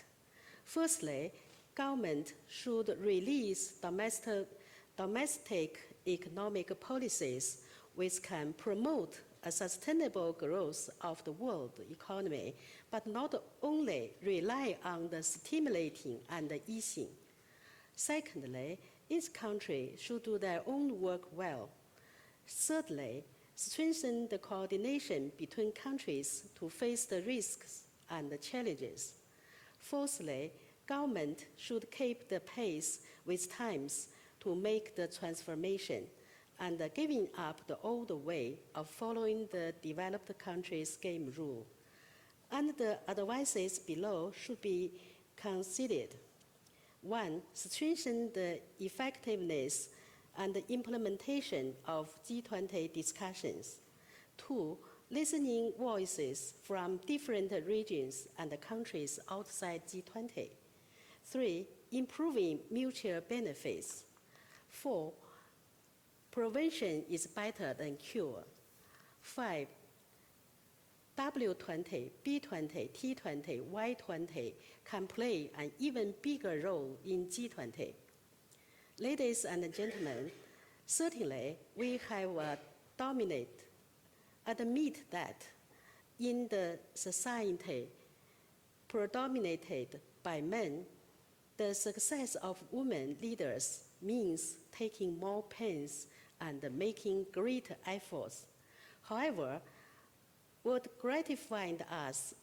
Firstly, government should release domestic economic policies which can promote a sustainable growth of the world economy, but not only rely on the stimulating and the easing. Secondly, each country should do their own work well. Thirdly, strengthen the coordination between countries to face the risks and the challenges. Fourthly, government should keep the pace with times to make the transformation and giving up the old way of following the developed countries' game rule. And the advices below should be considered. 1. Strengthen the effectiveness and the implementation of G20 discussions. 2. Listening voices from different regions and countries outside G20. 3. Improving mutual benefits. 4. Prevention is better than cure. 5. W20, B20, T20, Y20 can play an even bigger role in G20. Ladies and gentlemen, certainly we have admit that in the society predominated by men, the success of women leaders means taking more pains and making great efforts. However, what gratifies us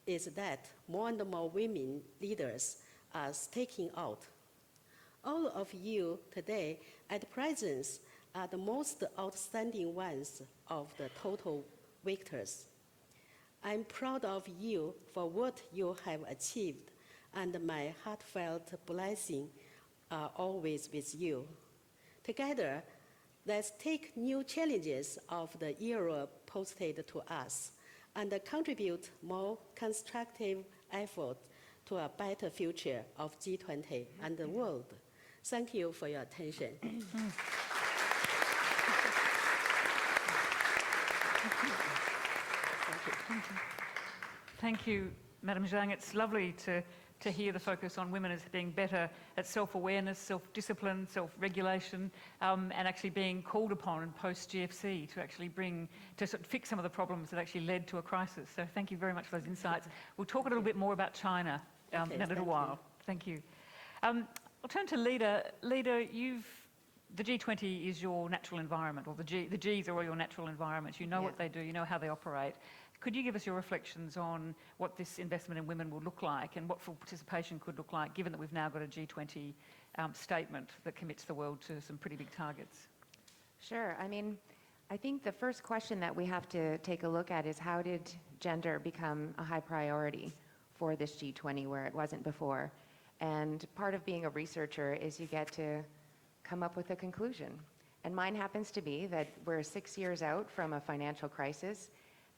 is that more and more women leaders are taking out. All of you today at present are the most outstanding ones of the total victors. I'm proud of you for what you have achieved, and my heartfelt blessings are always with you. Together, let's take new challenges of the era posted to us and contribute more constructive effort to a better future of G20 and the world. Thank you for your attention. Thank you, Madam Zhang. It's lovely to hear the focus on women as being better at self-awareness, self-discipline, self-regulation, and actually being called upon post-GFC to actually sort of fix some of the problems that actually led to a crisis. So thank you very much for those insights. We'll talk a little bit more about China in a little while. Thank you. I'll turn to Lida. Lida, the G20 is your natural environment, or the Gs are all your natural environments. You know what they do, you know how they operate. Could you give us your reflections on what this investment in women will look like and what full participation could look like, given that we've now got a G20 statement that commits the world to some pretty big targets? Sure. I mean, I think the first question that we have to take a look at is how did gender become a high priority for this G20 where it wasn't before? And part of being a researcher is you get to come up with a conclusion. And mine happens to be that we're 6 years out from a financial crisis,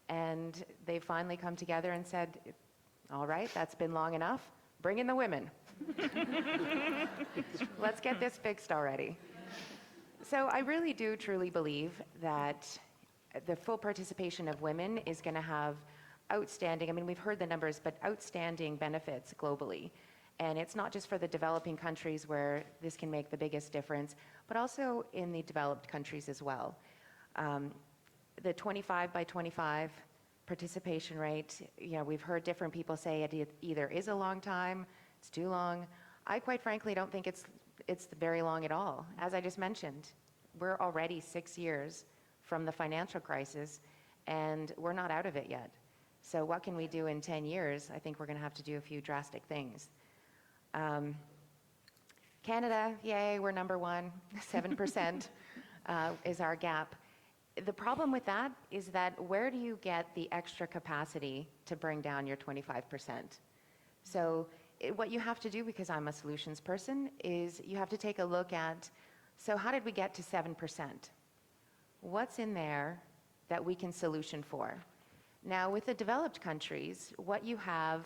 and they finally come together and said, all right, that's been long enough, bring in the women. Let's get this fixed already. So I really do truly believe that the full participation of women is going to have outstanding, I mean, we've heard the numbers, but outstanding benefits globally. And it's not just for the developing countries where this can make the biggest difference, but also in the developed countries as well. The 25 by 25 participation rate, we've heard different people say it either is a long time, it's too long. I quite frankly don't think it's very long at all. As I just mentioned, we're already 6 years from the financial crisis, and we're not out of it yet. So what can we do in 10 years? I think we're going to have to do a few drastic things. Canada, yay, we're number one, 7% is our gap. The problem with that is that where do you get the extra capacity to bring down your 25%? So what you have to do, because I'm a solutions person, is you have to take a look at, so how did we get to 7%? What's in there that we can solution for. Now, with the developed countries, what you have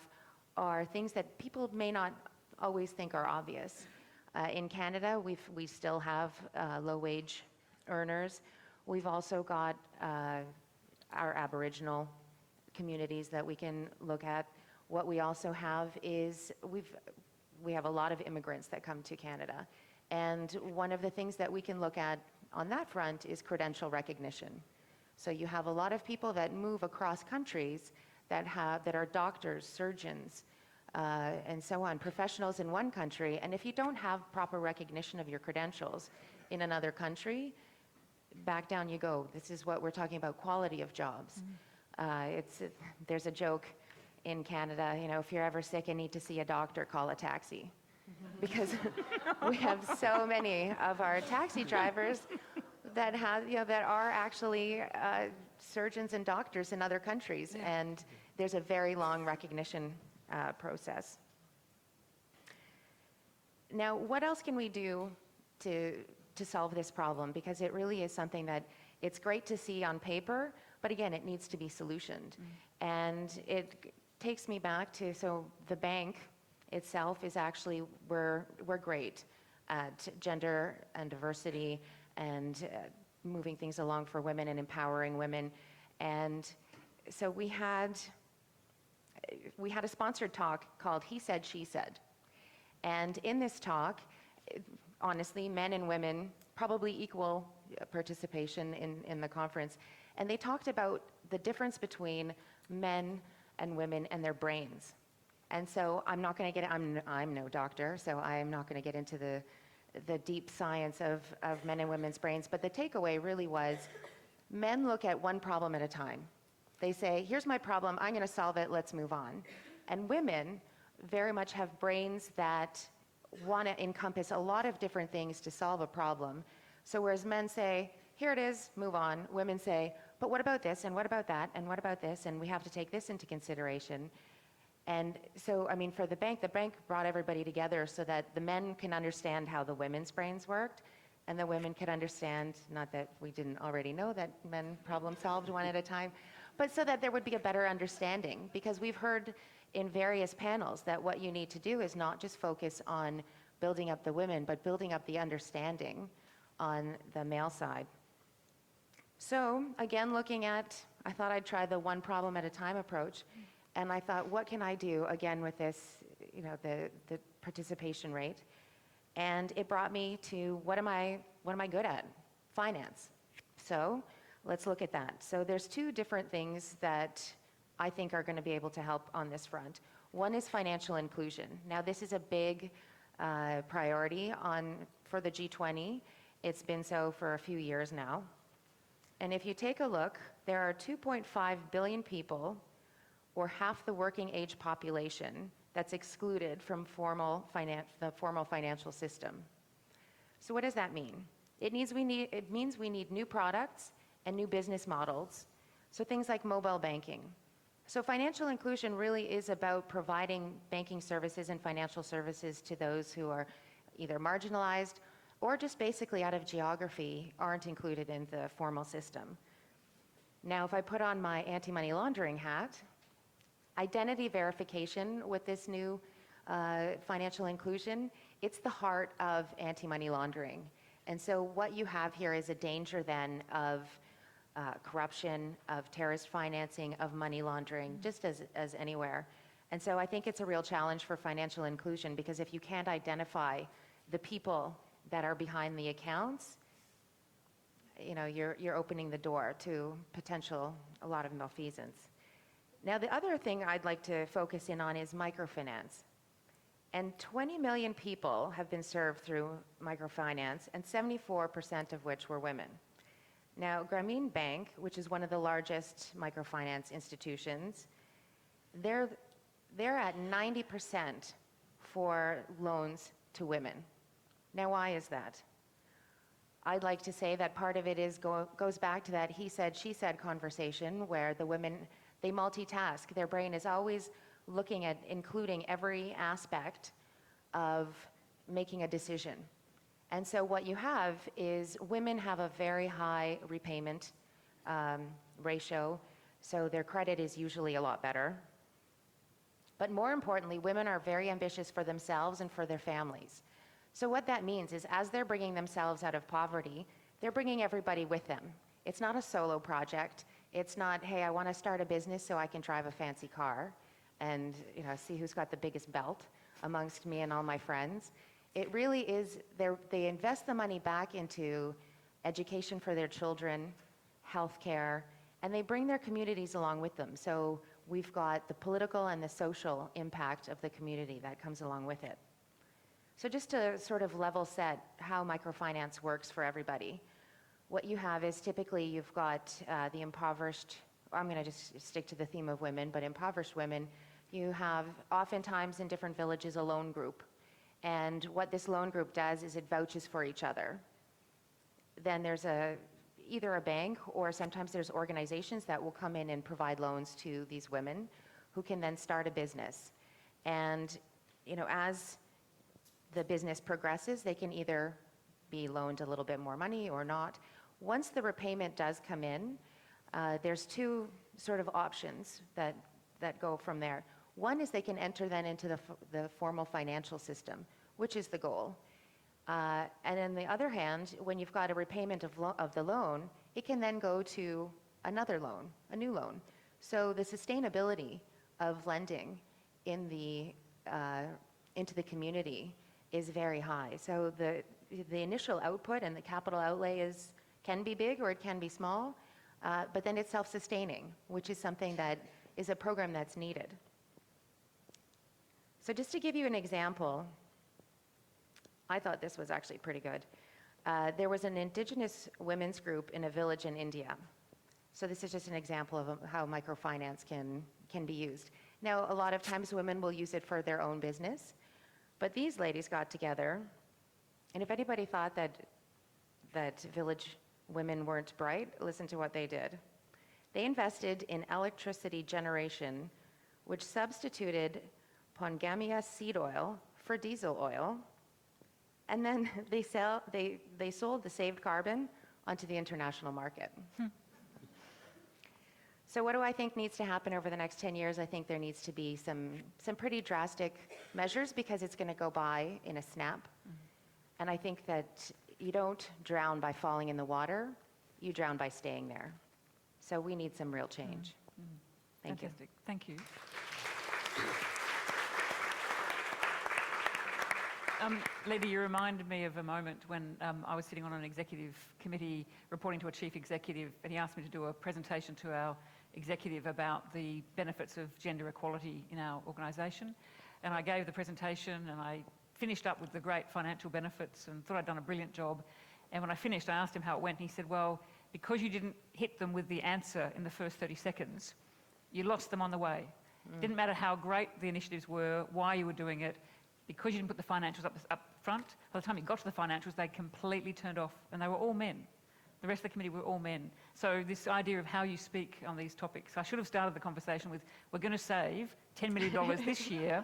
are things that people may not always think are obvious. In Canada, we still have low-wage earners. We've also got our Aboriginal communities that we can look at. What we also have is we have a lot of immigrants that come to Canada. And one of the things that we can look at on that front is credential recognition. So you have a lot of people that move across countries that are doctors, surgeons, and so on, professionals in one country. And if you don't have proper recognition of your credentials in another country, back down you go. This is what we're talking about, quality of jobs. There's a joke in Canada, if you're ever sick and need to see a doctor, call a taxi. Because we have so many of our taxi drivers that are actually surgeons and doctors in other countries, and there's a very long recognition process. Now, what else can we do to solve this problem? Because it really is something that it's great to see on paper, but again, it needs to be solutioned. And it takes me back to, so the bank itself is actually, we're great at gender and diversity and moving things along for women and empowering women. And so we had a sponsored talk called He Said, She Said. And in this talk, honestly, men and women, probably equal participation in the conference. And they talked about the difference between men and women and their brains. And so I'm not going to get, I'm no doctor, so I'm not going to get into the deep science of men and women's brains. But the takeaway really was, men look at one problem at a time. They say, here's my problem, I'm going to solve it, let's move on. And women very much have brains that want to encompass a lot of different things to solve a problem. So whereas men say, here it is, move on, women say, but what about this, and what about that, and what about this, and we have to take this into consideration. And so, I mean, for the bank brought everybody together so that the men can understand how the women's brains worked, and the women could understand, not that we didn't already know that men problem solved one at a time, but so that there would be a better understanding. Because we've heard in various panels that what you need to do is not just focus on building up the women, but building up the understanding on the male side. So again, I thought I'd try the one problem at a time approach. And I thought, what can I do, again, with this, the participation rate? And it brought me to, what am I good at? Finance. So let's look at that. So there's two different things that I think are going to be able to help on this front. One is financial inclusion. Now, this is a big priority for the G20. It's been so for a few years now. And if you take a look, there are 2.5 billion people, or half the working age population, that's excluded from the formal financial system. So what does that mean? It means we need new products and new business models. So things like mobile banking. So financial inclusion really is about providing banking services and financial services to those who are either marginalized or just basically out of geography aren't included in the formal system. Now, if I put on my anti-money laundering hat, identity verification with this new financial inclusion, it's the heart of anti-money laundering. And so what you have here is a danger then of corruption, of terrorist financing, of money laundering, just as anywhere. And so I think it's a real challenge for financial inclusion, because if you can't identify the people that are behind the accounts, you're opening the door to a lot of malfeasance. Now, the other thing I'd like to focus in on is microfinance. And 20 million people have been served through microfinance, and 74% of which were women. Now, Grameen Bank, which is one of the largest microfinance institutions, they're at 90% for loans to women. Now, why is that? I'd like to say that part of it goes back to that he said, she said conversation, where the women, they multitask. Their brain is always looking at including every aspect of making a decision. And so what you have is women have a very high repayment ratio, so their credit is usually a lot better. But more importantly, women are very ambitious for themselves and for their families. So what that means is as they're bringing themselves out of poverty, they're bringing everybody with them. It's not a solo project. It's not, hey, I want to start a business so I can drive a fancy car and see who's got the biggest belt amongst me and all my friends. It really is, they invest the money back into education for their children, healthcare, and they bring their communities along with them. So we've got the political and the social impact of the community that comes along with it. So just to sort of level set how microfinance works for everybody, what you have is typically you've got the impoverished, I'm going to just stick to the theme of women, but impoverished women, you have oftentimes in different villages a loan group. And what this loan group does is it vouches for each other. Then there's either a bank or sometimes there's organizations that will come in and provide loans to these women who can then start a business. And as the business progresses, they can either be loaned a little bit more money or not. Once the repayment does come in, there's two sort of options that go from there. One is they can enter then into the formal financial system, which is the goal. And on the other hand, when you've got a repayment of the loan, it can then go to another loan, a new loan. So the sustainability of lending into the community is very high. So the initial output and the capital outlay can be big or it can be small, but then it's self-sustaining, which is something that is a program that's needed. So just to give you an example, I thought this was actually pretty good. There was an indigenous women's group in a village in India. So this is just an example of how microfinance can be used. Now, a lot of times women will use it for their own business, but these ladies got together, and if anybody thought that village women weren't bright, listen to what they did. They invested in electricity generation, which substituted Pongamia seed oil for diesel oil, and then they sold the saved carbon onto the international market. So what do I think needs to happen over the next 10 years? I think there needs to be some pretty drastic measures because it's going to go by in a snap. And I think that you don't drown by falling in the water, you drown by staying there. So we need some real change. Thank you. Fantastic. Thank you. Lida, you reminded me of a moment when I was sitting on an executive committee reporting to a chief executive, and he asked me to do a presentation to our executive about the benefits of gender equality in our organisation. And I gave the presentation and I finished up with the great financial benefits and thought I'd done a brilliant job. And when I finished, I asked him how it went, and he said, well, because you didn't hit them with the answer in the first 30 seconds, you lost them on the way. Didn't matter how great the initiatives were, why you were doing it, because you didn't put the financials up front, by the time you got to the financials, they completely turned off, and they were all men. The rest of the committee were all men. So this idea of how you speak on these topics, I should have started the conversation with, we're going to save $10 million this year,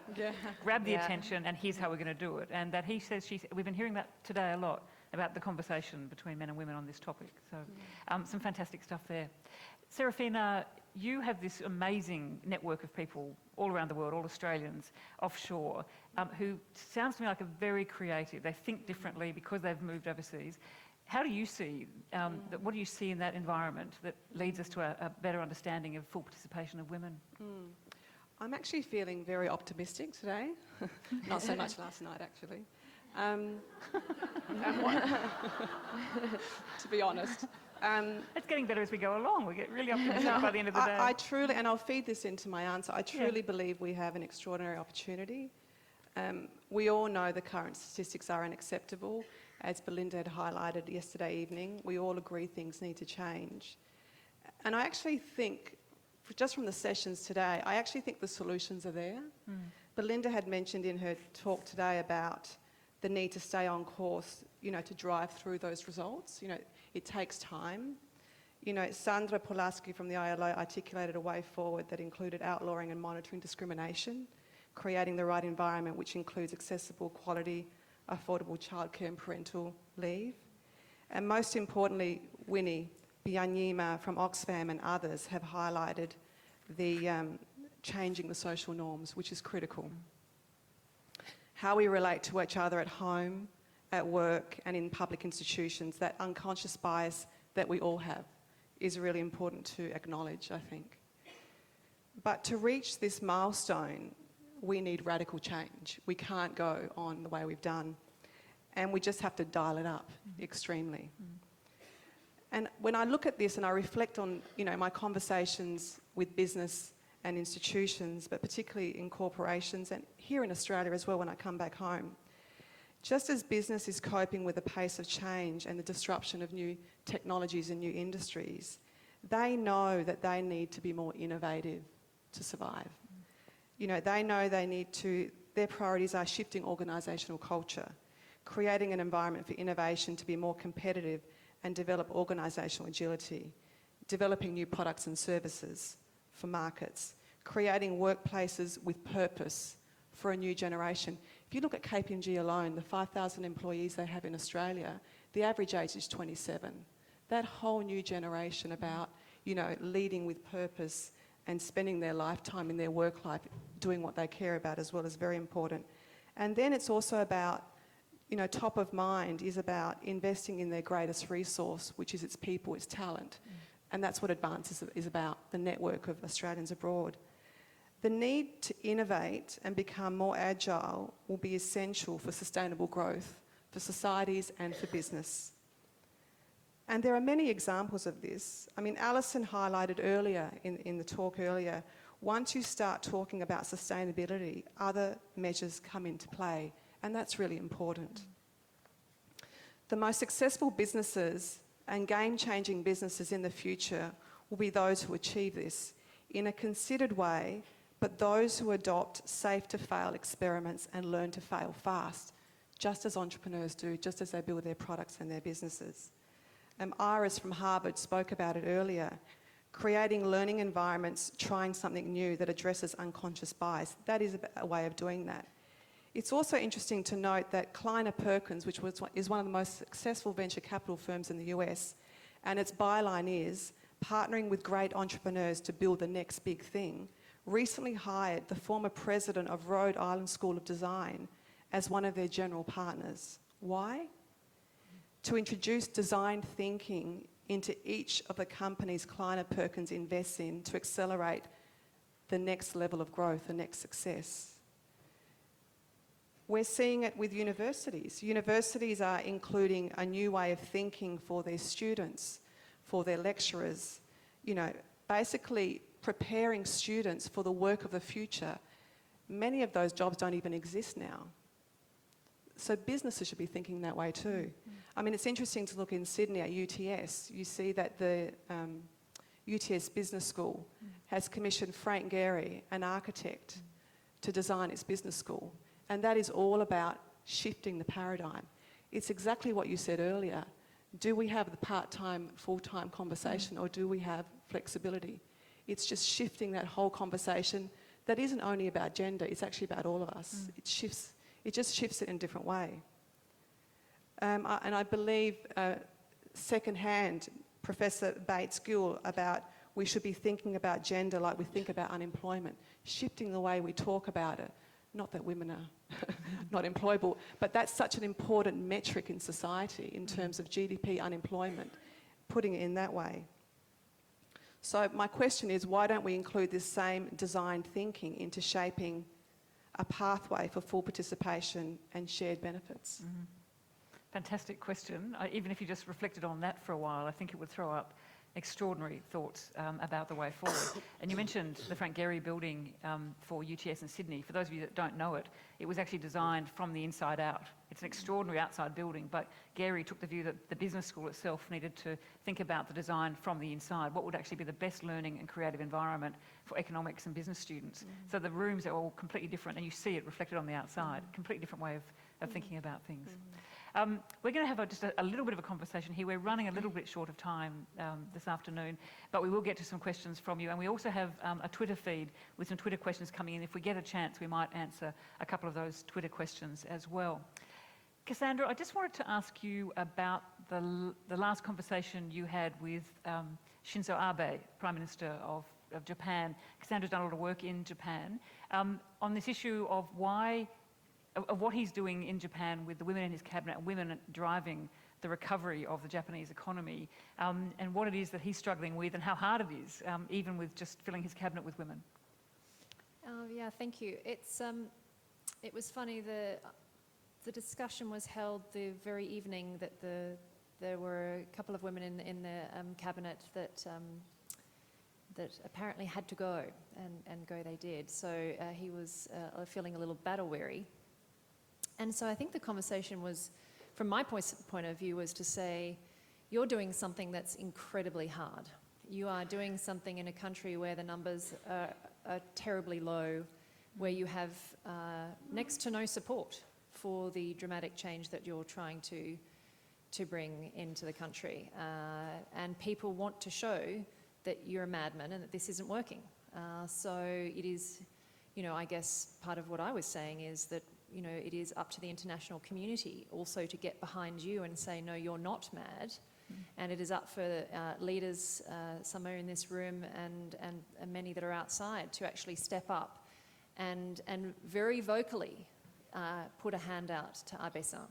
grab the attention, and here's how we're going to do it. And that he says, we've been hearing that today a lot, about the conversation between men and women on this topic. So some fantastic stuff there. Serafina, you have this amazing network of people all around the world, all Australians, offshore, who sounds to me like are very creative. They think differently because they've moved overseas. How do you see, what do you see in that environment that leads us to a better understanding of full participation of women? I'm actually feeling very optimistic today. Not so much last night, actually. To be honest. It's getting better as we go along. We get really optimistic by the end of the day. I truly, and I'll feed this into my answer, I truly believe we have an extraordinary opportunity. We all know the current statistics are unacceptable. As Belinda had highlighted yesterday evening, we all agree things need to change. And I actually think, just from the sessions today, I actually think the solutions are there. Belinda had mentioned in her talk today about the need to stay on course, to drive through those results. It takes time. Sandra Polaski from the ILO articulated a way forward that included outlawing and monitoring discrimination, creating the right environment which includes accessible, quality, affordable childcare and parental leave. And most importantly, Winnie, Byanyima from Oxfam and others have highlighted the changing the social norms, which is critical. How we relate to each other at home, at work and in public institutions, that unconscious bias that we all have is really important to acknowledge, I think. But to reach this milestone, we need radical change. We can't go on the way we've done. And we just have to dial it up extremely. And when I look at this and I reflect on, my conversations with business and institutions, but particularly in corporations and here in Australia as well when I come back home, just as business is coping with the pace of change and the disruption of new technologies and new industries, they know that they need to be more innovative to survive. They know their priorities are shifting organisational culture, creating an environment for innovation to be more competitive and develop organisational agility, developing new products and services for markets, creating workplaces with purpose for a new generation. If you look at KPMG alone, the 5,000 employees they have in Australia, the average age is 27. That whole new generation about, leading with purpose and spending their lifetime in their work life doing what they care about as well is very important. And then it's also about, top of mind is about investing in their greatest resource, which is its people, its talent. And that's what Advance is about, the network of Australians abroad. The need to innovate and become more agile will be essential for sustainable growth, for societies and for business. And there are many examples of this. Alison highlighted earlier, in the talk earlier, once you start talking about sustainability, other measures come into play, and that's really important. The most successful businesses and game-changing businesses in the future will be those who achieve this in a considered way, but those who adopt safe-to-fail experiments and learn to fail fast, just as entrepreneurs do, just as they build their products and their businesses. Iris from Harvard spoke about it earlier, creating learning environments, trying something new that addresses unconscious bias. That is a way of doing that. It's also interesting to note that Kleiner Perkins, which is one of the most successful venture capital firms in the US, and its byline is partnering with great entrepreneurs to build the next big thing, recently hired the former president of Rhode Island School of Design as one of their general partners. Why? To introduce design thinking into each of the companies Kleiner Perkins invests in to accelerate the next level of growth, the next success. We're seeing it with universities. Universities are including a new way of thinking for their students, for their lecturers, basically preparing students for the work of the future. Many of those jobs don't even exist now. So businesses should be thinking that way too. It's interesting to look in Sydney at UTS. You see that the UTS Business School has commissioned Frank Gehry, an architect, to design its business school. And that is all about shifting the paradigm. It's exactly what you said earlier. Do we have the part-time, full-time conversation, or do we have flexibility? It's just shifting that whole conversation that isn't only about gender, it's actually about all of us. It just shifts it in a different way. And I believe secondhand, Professor Bates-Gill about we should be thinking about gender like we think about unemployment, shifting the way we talk about it. Not that women are not employable, but that's such an important metric in society in terms of GDP, unemployment, putting it in that way. So my question is, why don't we include this same design thinking into shaping a pathway for full participation and shared benefits? Fantastic question. Even if you just reflected on that for a while, I think it would throw up extraordinary thoughts about the way forward. And you mentioned the Frank Gehry building for UTS in Sydney. For those of you that don't know it, it was actually designed from the inside out. It's an extraordinary outside building, but Gehry took the view that the business school itself needed to think about the design from the inside. What would actually be the best learning and creative environment for economics and business students? So the rooms are all completely different, and you see it reflected on the outside. Completely different way of thinking about things. We're going to have just a little bit of a conversation here. We're running a little bit short of time this afternoon, but we will get to some questions from you. And we also have a Twitter feed with some Twitter questions coming in. If we get a chance, we might answer a couple of those Twitter questions as well. Cassandra, I just wanted to ask you about the last conversation you had with Shinzo Abe, Prime Minister of Japan. Cassandra's done a lot of work in Japan on this issue of what he's doing in Japan with the women in his cabinet and women driving the recovery of the Japanese economy, and what it is that he's struggling with and how hard it is, even with just filling his cabinet with women. Yeah, thank you. It was funny, the discussion was held the very evening that there were a couple of women in the cabinet that apparently had to go, and go they did. So he was feeling a little battle weary. And so I think the conversation was, from my point of view, was to say, you're doing something that's incredibly hard. You are doing something in a country where the numbers are terribly low, where you have next to no support for the dramatic change that you're trying to bring into the country. And people want to show that you're a madman and that this isn't working. So it is, I guess part of what I was saying is that, it is up to the international community also to get behind you and say, no, you're not mad. And it is up for leaders, some are in this room and many that are outside, to actually step up and very vocally put a hand out to Abe-san.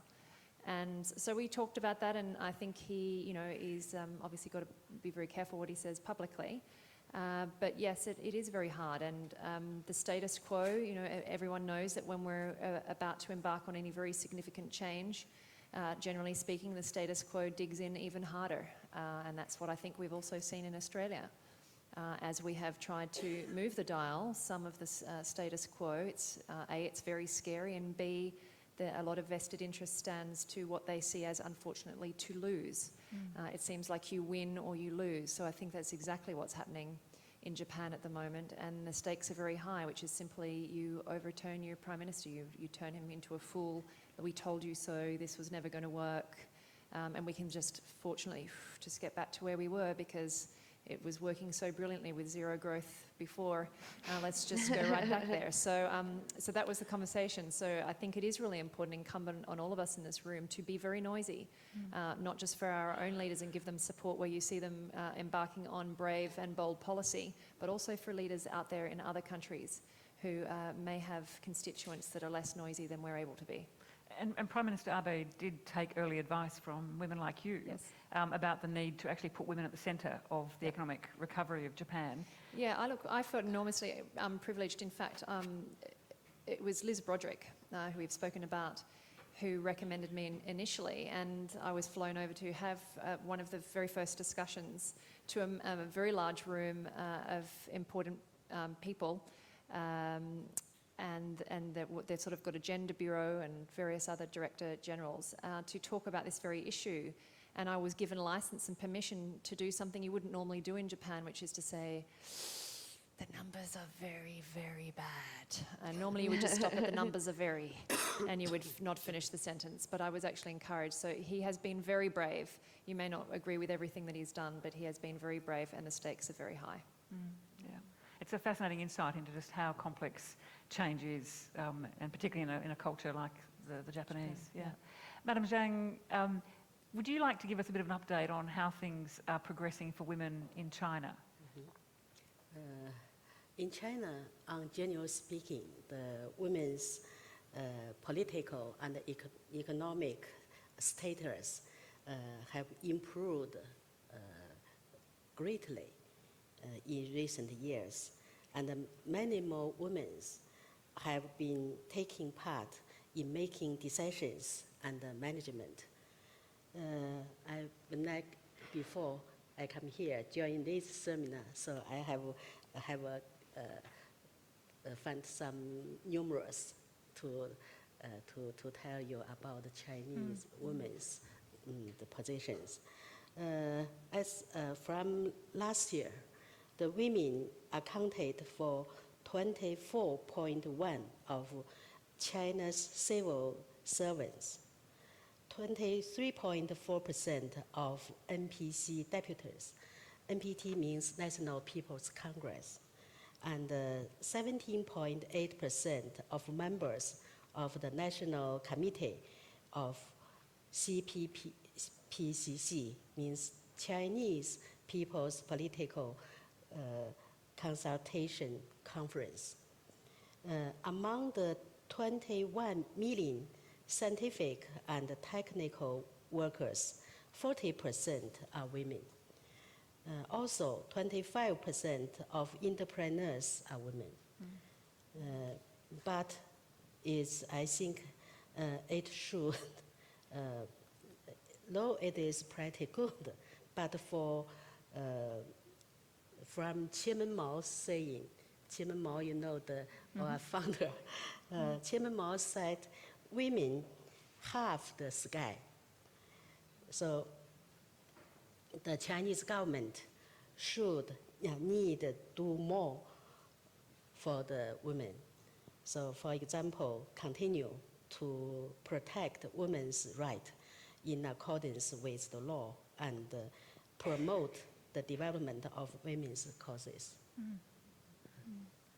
And so we talked about that, and I think he, is obviously got to be very careful what he says publicly. But yes, it is very hard, and the status quo, everyone knows that when we're about to embark on any very significant change, generally speaking, the status quo digs in even harder, and that's what I think we've also seen in Australia. As we have tried to move the dial, some of the status quo, it's very scary, and B, a lot of vested interest stands to what they see as, unfortunately, to lose. It seems like you win or you lose. So I think that's exactly what's happening in Japan at the moment. And the stakes are very high, which is simply you overturn your prime minister. You turn him into a fool. We told you so. This was never going to work. And we can just, fortunately, just get back to where we were, because it was working so brilliantly with zero growth before. Let's just go right back there. So that was the conversation. So I think it is really important, incumbent on all of us in this room, to be very noisy, not just for our own leaders and give them support where you see them embarking on brave and bold policy, but also for leaders out there in other countries who may have constituents that are less noisy than we're able to be. And Prime Minister Abe did take early advice from women like you, yes, about the need to actually put women at the centre of the economic recovery of Japan. Yeah, I felt enormously privileged. In fact, it was Liz Broderick, who we've spoken about, who recommended me initially, and I was flown over to have one of the very first discussions to a very large room of important people. And they've sort of got a gender bureau and various other director generals to talk about this very issue. And I was given license and permission to do something you wouldn't normally do in Japan, which is to say, the numbers are very, very bad. And normally you would just stop at the numbers are very, and you would not finish the sentence. But I was actually encouraged. So he has been very brave. You may not agree with everything that he's done, but he has been very brave, and the stakes are very high. Yeah, it's a fascinating insight into just how complex change is, and particularly in a culture like the Japanese. Yeah. Madam Zhang, would you like to give us a bit of an update on how things are progressing for women in China? In China, generally speaking, the women's political and economic status have improved greatly in recent years, and many more women have been taking part in making decisions and management. Before I come here, join this seminar, so I have found some numerous to tell you about the Chinese women's the positions. As from last year, the women accounted for 24.1% of China's civil servants, 23.4% of NPC deputies. NPT means National People's Congress, and 17.8% of members of the National Committee of CPC, PCC, means Chinese People's Political Consultation Conference. Among the 21 million scientific and technical workers, 40% are women. Also, 25% of entrepreneurs are women. But I think it should, though it is pretty good, but from Chairman Mao's saying, Chairman Mao, you know, our founder, Chairman Mao said, women have the sky. So the Chinese government should need to do more for the women. So, for example, continue to protect women's rights in accordance with the law and promote the development of women's causes.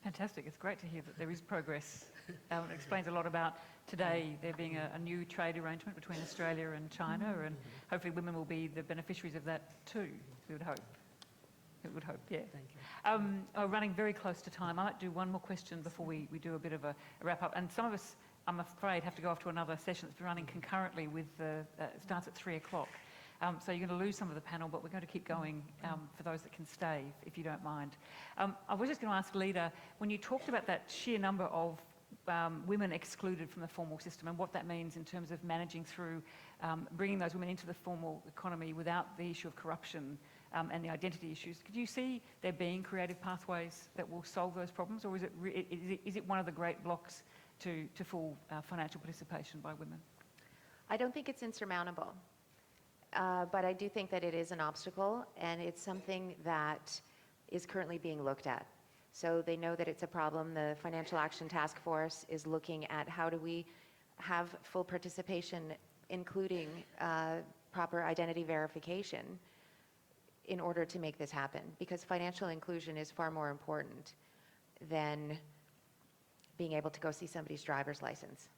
Fantastic. It's great to hear that there is progress. It explains a lot about today there being a new trade arrangement between Australia and China, and hopefully women will be the beneficiaries of that too, we would hope. We would hope, yeah. Thank you. We're running very close to time. I might do one more question before we do a bit of a wrap-up. And some of us, I'm afraid, have to go off to another session that's running concurrently with starts at 3 o'clock. So you're going to lose some of the panel, but we're going to keep going for those that can stay, if you don't mind. I was just going to ask Lida, when you talked about that sheer number of women excluded from the formal system and what that means in terms of managing through bringing those women into the formal economy without the issue of corruption and the identity issues, could you see there being creative pathways that will solve those problems, or is it one of the great blocks to full financial participation by women? I don't think it's insurmountable. But I do think that it is an obstacle, and it's something that is currently being looked at. So they know that it's a problem. The Financial Action Task Force is looking at how do we have full participation, including proper identity verification, in order to make this happen. Because financial inclusion is far more important than being able to go see somebody's driver's license,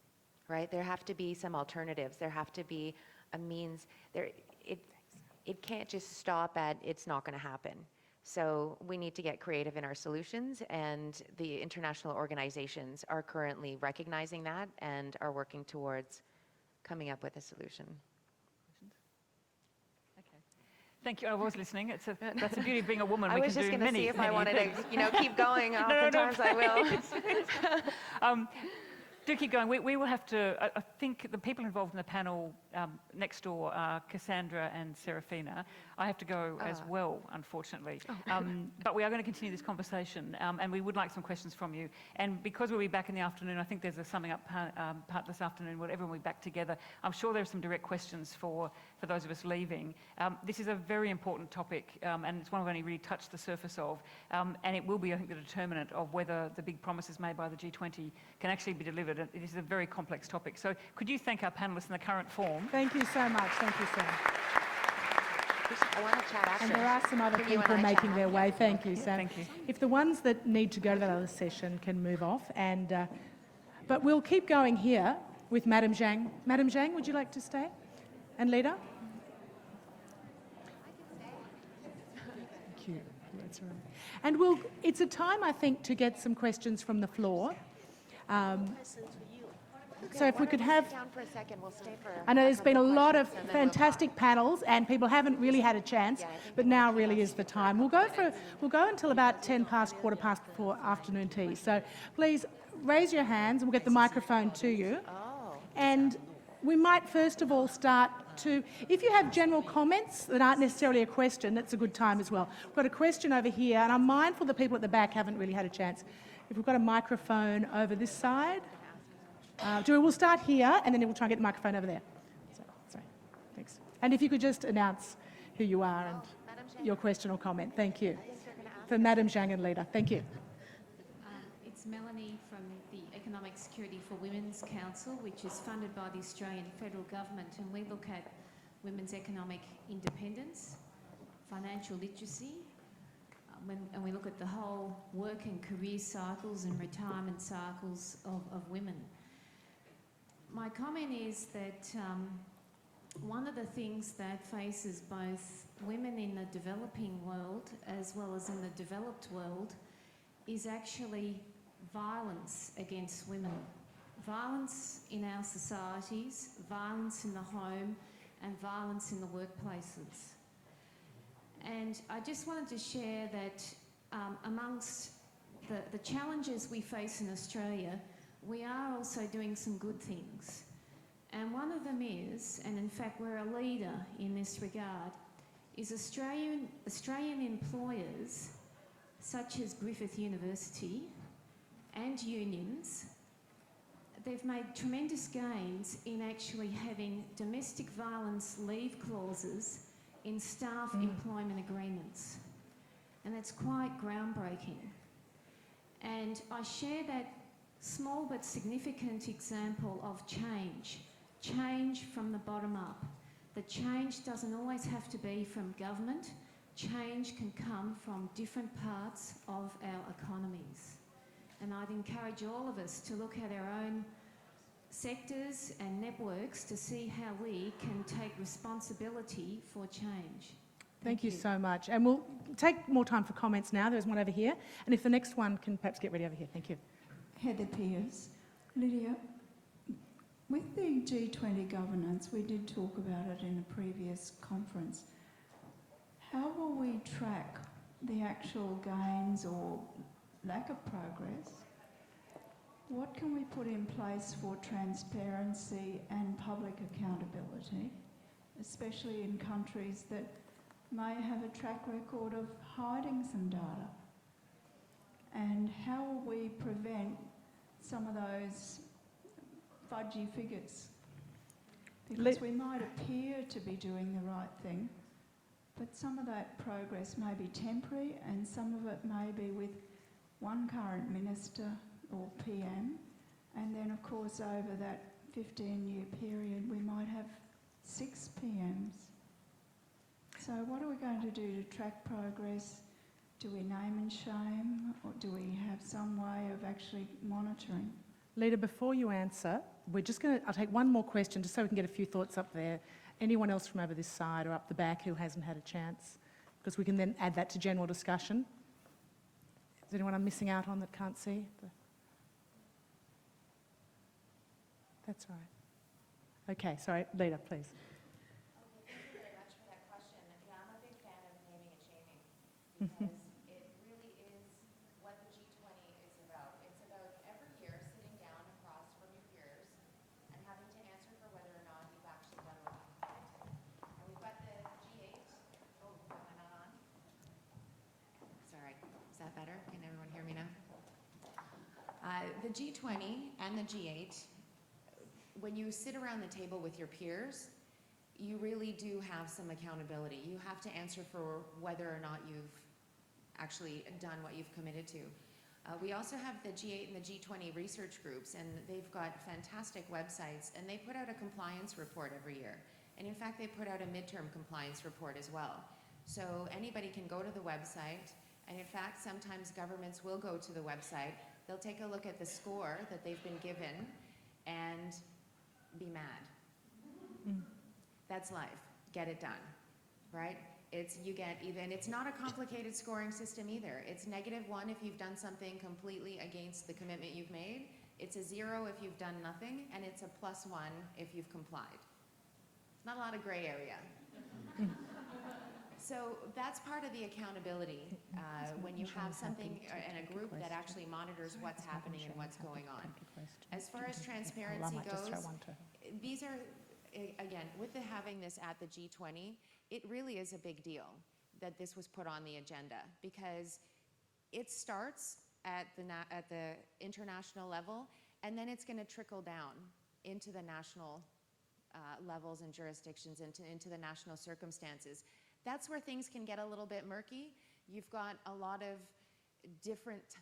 right? There have to be some alternatives. There have to be a means. It can't just stop at it's not going to happen. So we need to get creative in our solutions, and the international organizations are currently recognizing that and are working towards coming up with a solution. Okay. Thank you. I was listening. That's the beauty of being a woman. I was just going to see if I wanted to, keep going. Oftentimes I will. Do keep going. We will have to, I think the people involved in the panel next door are Cassandra and Serafina. I have to go as well, unfortunately. But we are going to continue this conversation, and we would like some questions from you. And because we'll be back in the afternoon, I think there's a summing up part this afternoon where everyone will be back together. I'm sure there are some direct questions for those of us leaving. This is a very important topic, and it's one we've only really touched the surface of. And it will be, I think, the determinant of whether the big promises made by the G20 can actually be delivered. It is a very complex topic. So could you thank our panellists in the current form? Thank you so much. Thank you, Sam. I want to chat after. And there are some other people making their way. Thank you, Sam. Thank you. If the ones that need to go to that other session can move off, and but we'll keep going here with Madam Zhang. Madam Zhang, would you like to stay? And Lida? Thank you. That's right. And it's a time, I think, to get some questions from the floor. So if we could have, down for a second, we'll stay for I know there's been a lot of fantastic panels and people haven't really had a chance, but now really is the time. We'll go until about quarter past before afternoon tea. So please raise your hands and we'll get the microphone to you. And we might first of all start to, if you have general comments that aren't necessarily a question, that's a good time as well. We've got a question over here, and I'm mindful the people at the back haven't really had a chance. If we've got a microphone over this side. We'll start here, and then we'll try and get the microphone over there. Sorry, thanks. And if you could just announce who you are and your question or comment. Thank you. For Madam Zhang and Lida. Thank you. It's Melanie from the Economic Security for Women's Council, which is funded by the Australian federal government, and we look at women's economic independence, financial literacy, and we look at the whole work and career cycles and retirement cycles of women. My comment is that one of the things that faces both women in the developing world as well as in the developed world is actually violence against women. Violence in our societies, violence in the home, and violence in the workplaces. And I just wanted to share that amongst the challenges we face in Australia, we are also doing some good things. And one of them is, and in fact we're a leader in this regard, is Australian employers such as Griffith University and unions, they've made tremendous gains in actually having domestic violence leave clauses in staff employment agreements. And that's quite groundbreaking. And I share that small but significant example of change from the bottom up. The change doesn't always have to be from government. Change can come from different parts of our economies. And I'd encourage all of us to look at our own sectors and networks to see how we can take responsibility for change. Thank you so much. And we'll take more time for comments now. There's one over here. And if the next one can perhaps get ready over here. Thank you. Heather Pearce. Lydia, with the G20 governance, we did talk about it in a previous conference. How will we track the actual gains or lack of progress? What can we put in place for transparency and public accountability, especially in countries that may have a track record of hiding some data? And how will we prevent some of those fudgy figures? Because we might appear to be doing the right thing, but some of that progress may be temporary and some of it may be with one current minister or PM, and then of course over that 15-year period we might have 6 PMs. So what are we going to do to track progress? Do we name and shame, or do we have some way of actually monitoring? Lida, before you answer, I'll take one more question just so we can get a few thoughts up there. Anyone else from over this side or up the back who hasn't had a chance? Because we can then add that to general discussion. Is anyone I'm missing out on that can't see? That's all right. Okay, sorry, Lida, please. Thank you very much for that question. Yeah, I'm a big fan of naming and shaming because it really is what the G20 is about. It's about every year sitting down across from your peers and having to answer for whether or not you've actually done what you've committed to. And we've got the G8. Oh, am I not on? Sorry, is that better? Can everyone hear me now? The G20 and the G8, when you sit around the table with your peers, you really do have some accountability. You have to answer for whether or not you've actually done what you've committed to. We also have the G8 and the G20 research groups, and they've got fantastic websites, and they put out a compliance report every year. And in fact, they put out a midterm compliance report as well. So anybody can go to the website, and in fact, sometimes governments will go to the website. They'll take a look at the score that they've been given and be mad. That's life. Get it done, right? It's not a complicated scoring system either. It's -1 if you've done something completely against the commitment you've made. It's a 0 if you've done nothing, and it's a +1 if you've complied. Not a lot of gray area. So that's part of the accountability when you have something and a group that actually monitors what's happening and what's going on. As far as transparency goes, these are, again, with having this at the G20, it really is a big deal that this was put on the agenda because it starts at the international level, and then it's going to trickle down into the national levels and jurisdictions, into the national circumstances. That's where things can get a little bit murky. You've got a lot of different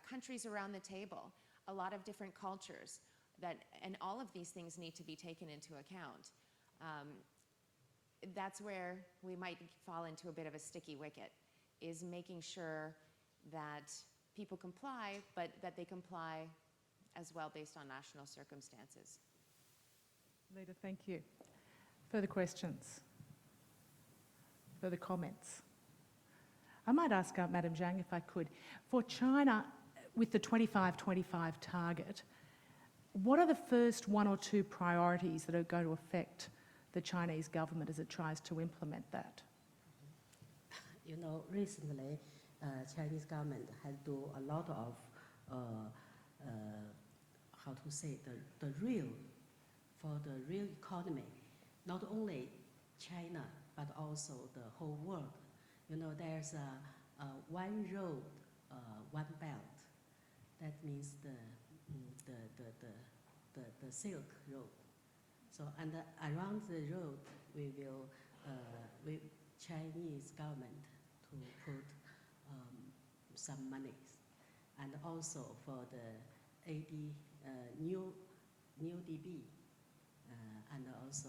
countries around the table, a lot of different cultures, and all of these things need to be taken into account. That's where we might fall into a bit of a sticky wicket, is making sure that people comply, but that they comply as well based on national circumstances. Lida, thank you. Further questions? Further comments? I might ask Madam Zhang if I could. For China, with the 25-25 target, what are the first one or two priorities that are going to affect the Chinese government as it tries to implement that? You know, recently, Chinese government has do a lot of, how to say, the real, for the real economy, not only China, but also the whole world. You know, there's a one road, one belt. That means the Silk Road. So, and around the road, we will, with Chinese government to put some monies, and also for the new DB, and also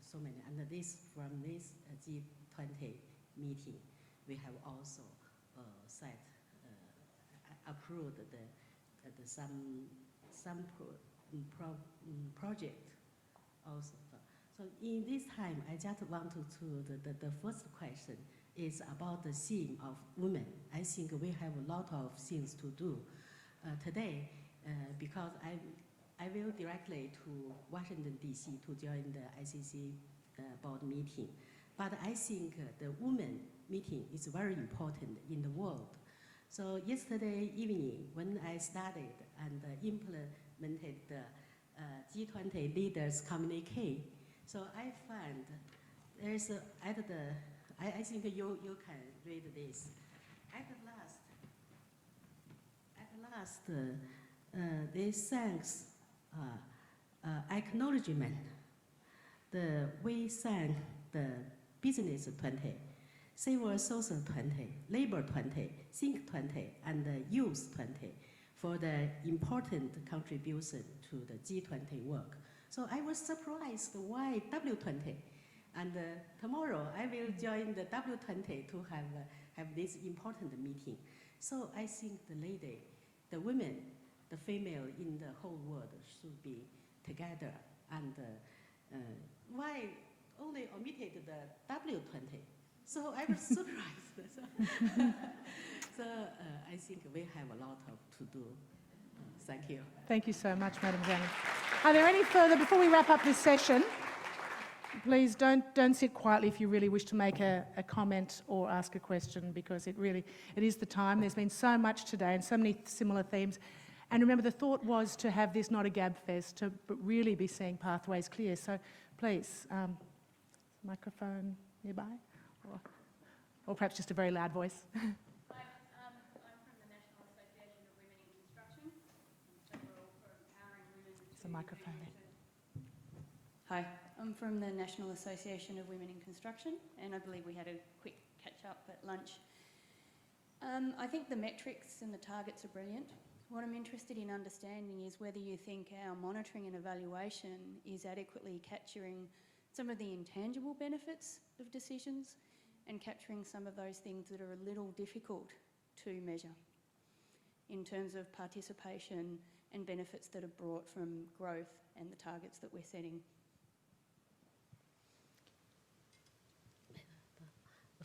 so many. And this from this G20 meeting, we have also set approved some project also. So in this time, I just want to the first question is about the theme of women. I think we have a lot of things to do today, because I will directly to Washington DC to join the ICC board meeting. But I think the women meeting is very important in the world. So yesterday evening, when I studied and implemented the G20 leaders communique, so I find there's I think you can read this. At last, they thanks acknowledgement. We thank the business 20, civil social 20, labor 20, think 20, and the youth 20 for the important contribution to the G20 work. So I was surprised why W20. And tomorrow I will join the W20 to have this important meeting. So I think the women, the female in the whole world should be together. And why only omitted the W20? So I was surprised. So I think we have a lot to do. Thank you. Thank you so much, Madam Zhang. Are there any further, before we wrap up this session, please don't sit quietly if you really wish to make a comment or ask a question, because it is the time. There's been so much today and so many similar themes. And remember, the thought was to have this not a gab fest, but really be seeing pathways clear. So please, microphone nearby, or perhaps just a very loud voice. Hi, I'm from the National Association of Women in Construction. So we're all for empowering women. There's a microphone there. Hi, I'm from the National Association of Women in Construction, and I believe we had a quick catch-up at lunch. I think the metrics and the targets are brilliant. What I'm interested in understanding is whether you think our monitoring and evaluation is adequately capturing some of the intangible benefits of decisions and capturing some of those things that are a little difficult to measure in terms of participation and benefits that are brought from growth and the targets that we're setting.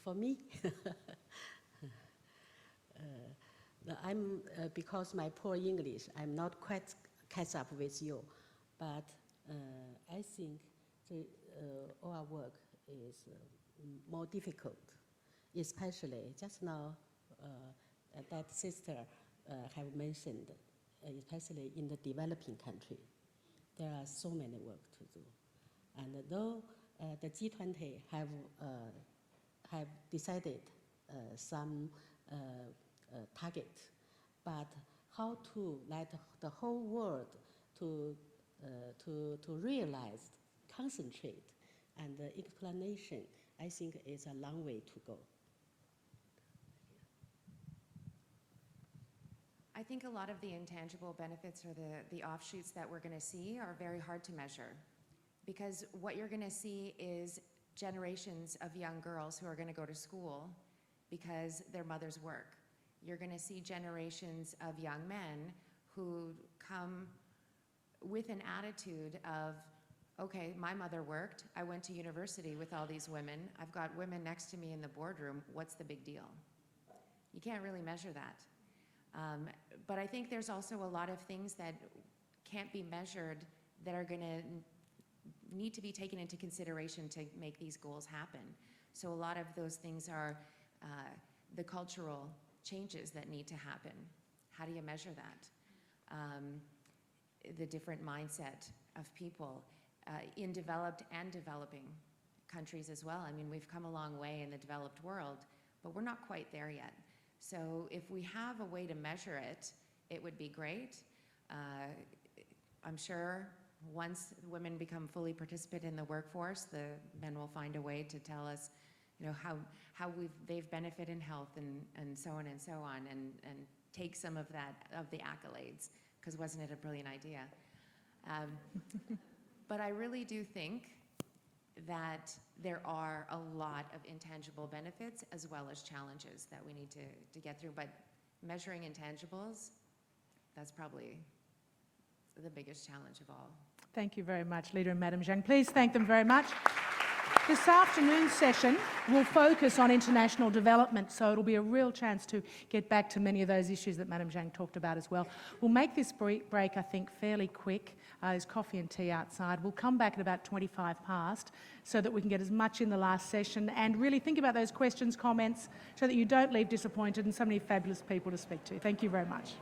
For me, because my poor English, I'm not quite catch up with you, but I think our work is more difficult, especially just now that sister have mentioned, especially in the developing country. There are so many work to do. And though the G20 have decided some target, but how to let the whole world to realize, concentrate, and the explanation, I think is a long way to go. I think a lot of the intangible benefits or the offshoots that we're going to see are very hard to measure, because what you're going to see is generations of young girls who are going to go to school because their mothers work. You're going to see generations of young men who come with an attitude of okay, my mother worked, I went to university with all these women, I've got women next to me in the boardroom, what's the big deal? You can't really measure that. But I think there's also a lot of things that can't be measured that are going to need to be taken into consideration to make these goals happen. So a lot of those things are the cultural changes that need to happen. How do you measure that? The different mindset of people in developed and developing countries as well. I mean, we've come a long way in the developed world, but we're not quite there yet. So if we have a way to measure it, it would be great. I'm sure once women become fully participant in the workforce, the men will find a way to tell us, you know, how they've benefited in health and so on and so on, and take some of that, of the accolades, because wasn't it a brilliant idea? But I really do think that there are a lot of intangible benefits as well as challenges that we need to get through. But measuring intangibles, that's probably the biggest challenge of all. Thank you very much, Lida and Madam Zhang. Please thank them very much. This afternoon's session will focus on international development, so it'll be a real chance to get back to many of those issues that Madam Zhang talked about as well. We'll make this break, I think, fairly quick. There's coffee and tea outside. We'll come back at about 25 past so that we can get as much in the last session and really think about those questions, comments, so that you don't leave disappointed, and so many fabulous people to speak to. Thank you very much.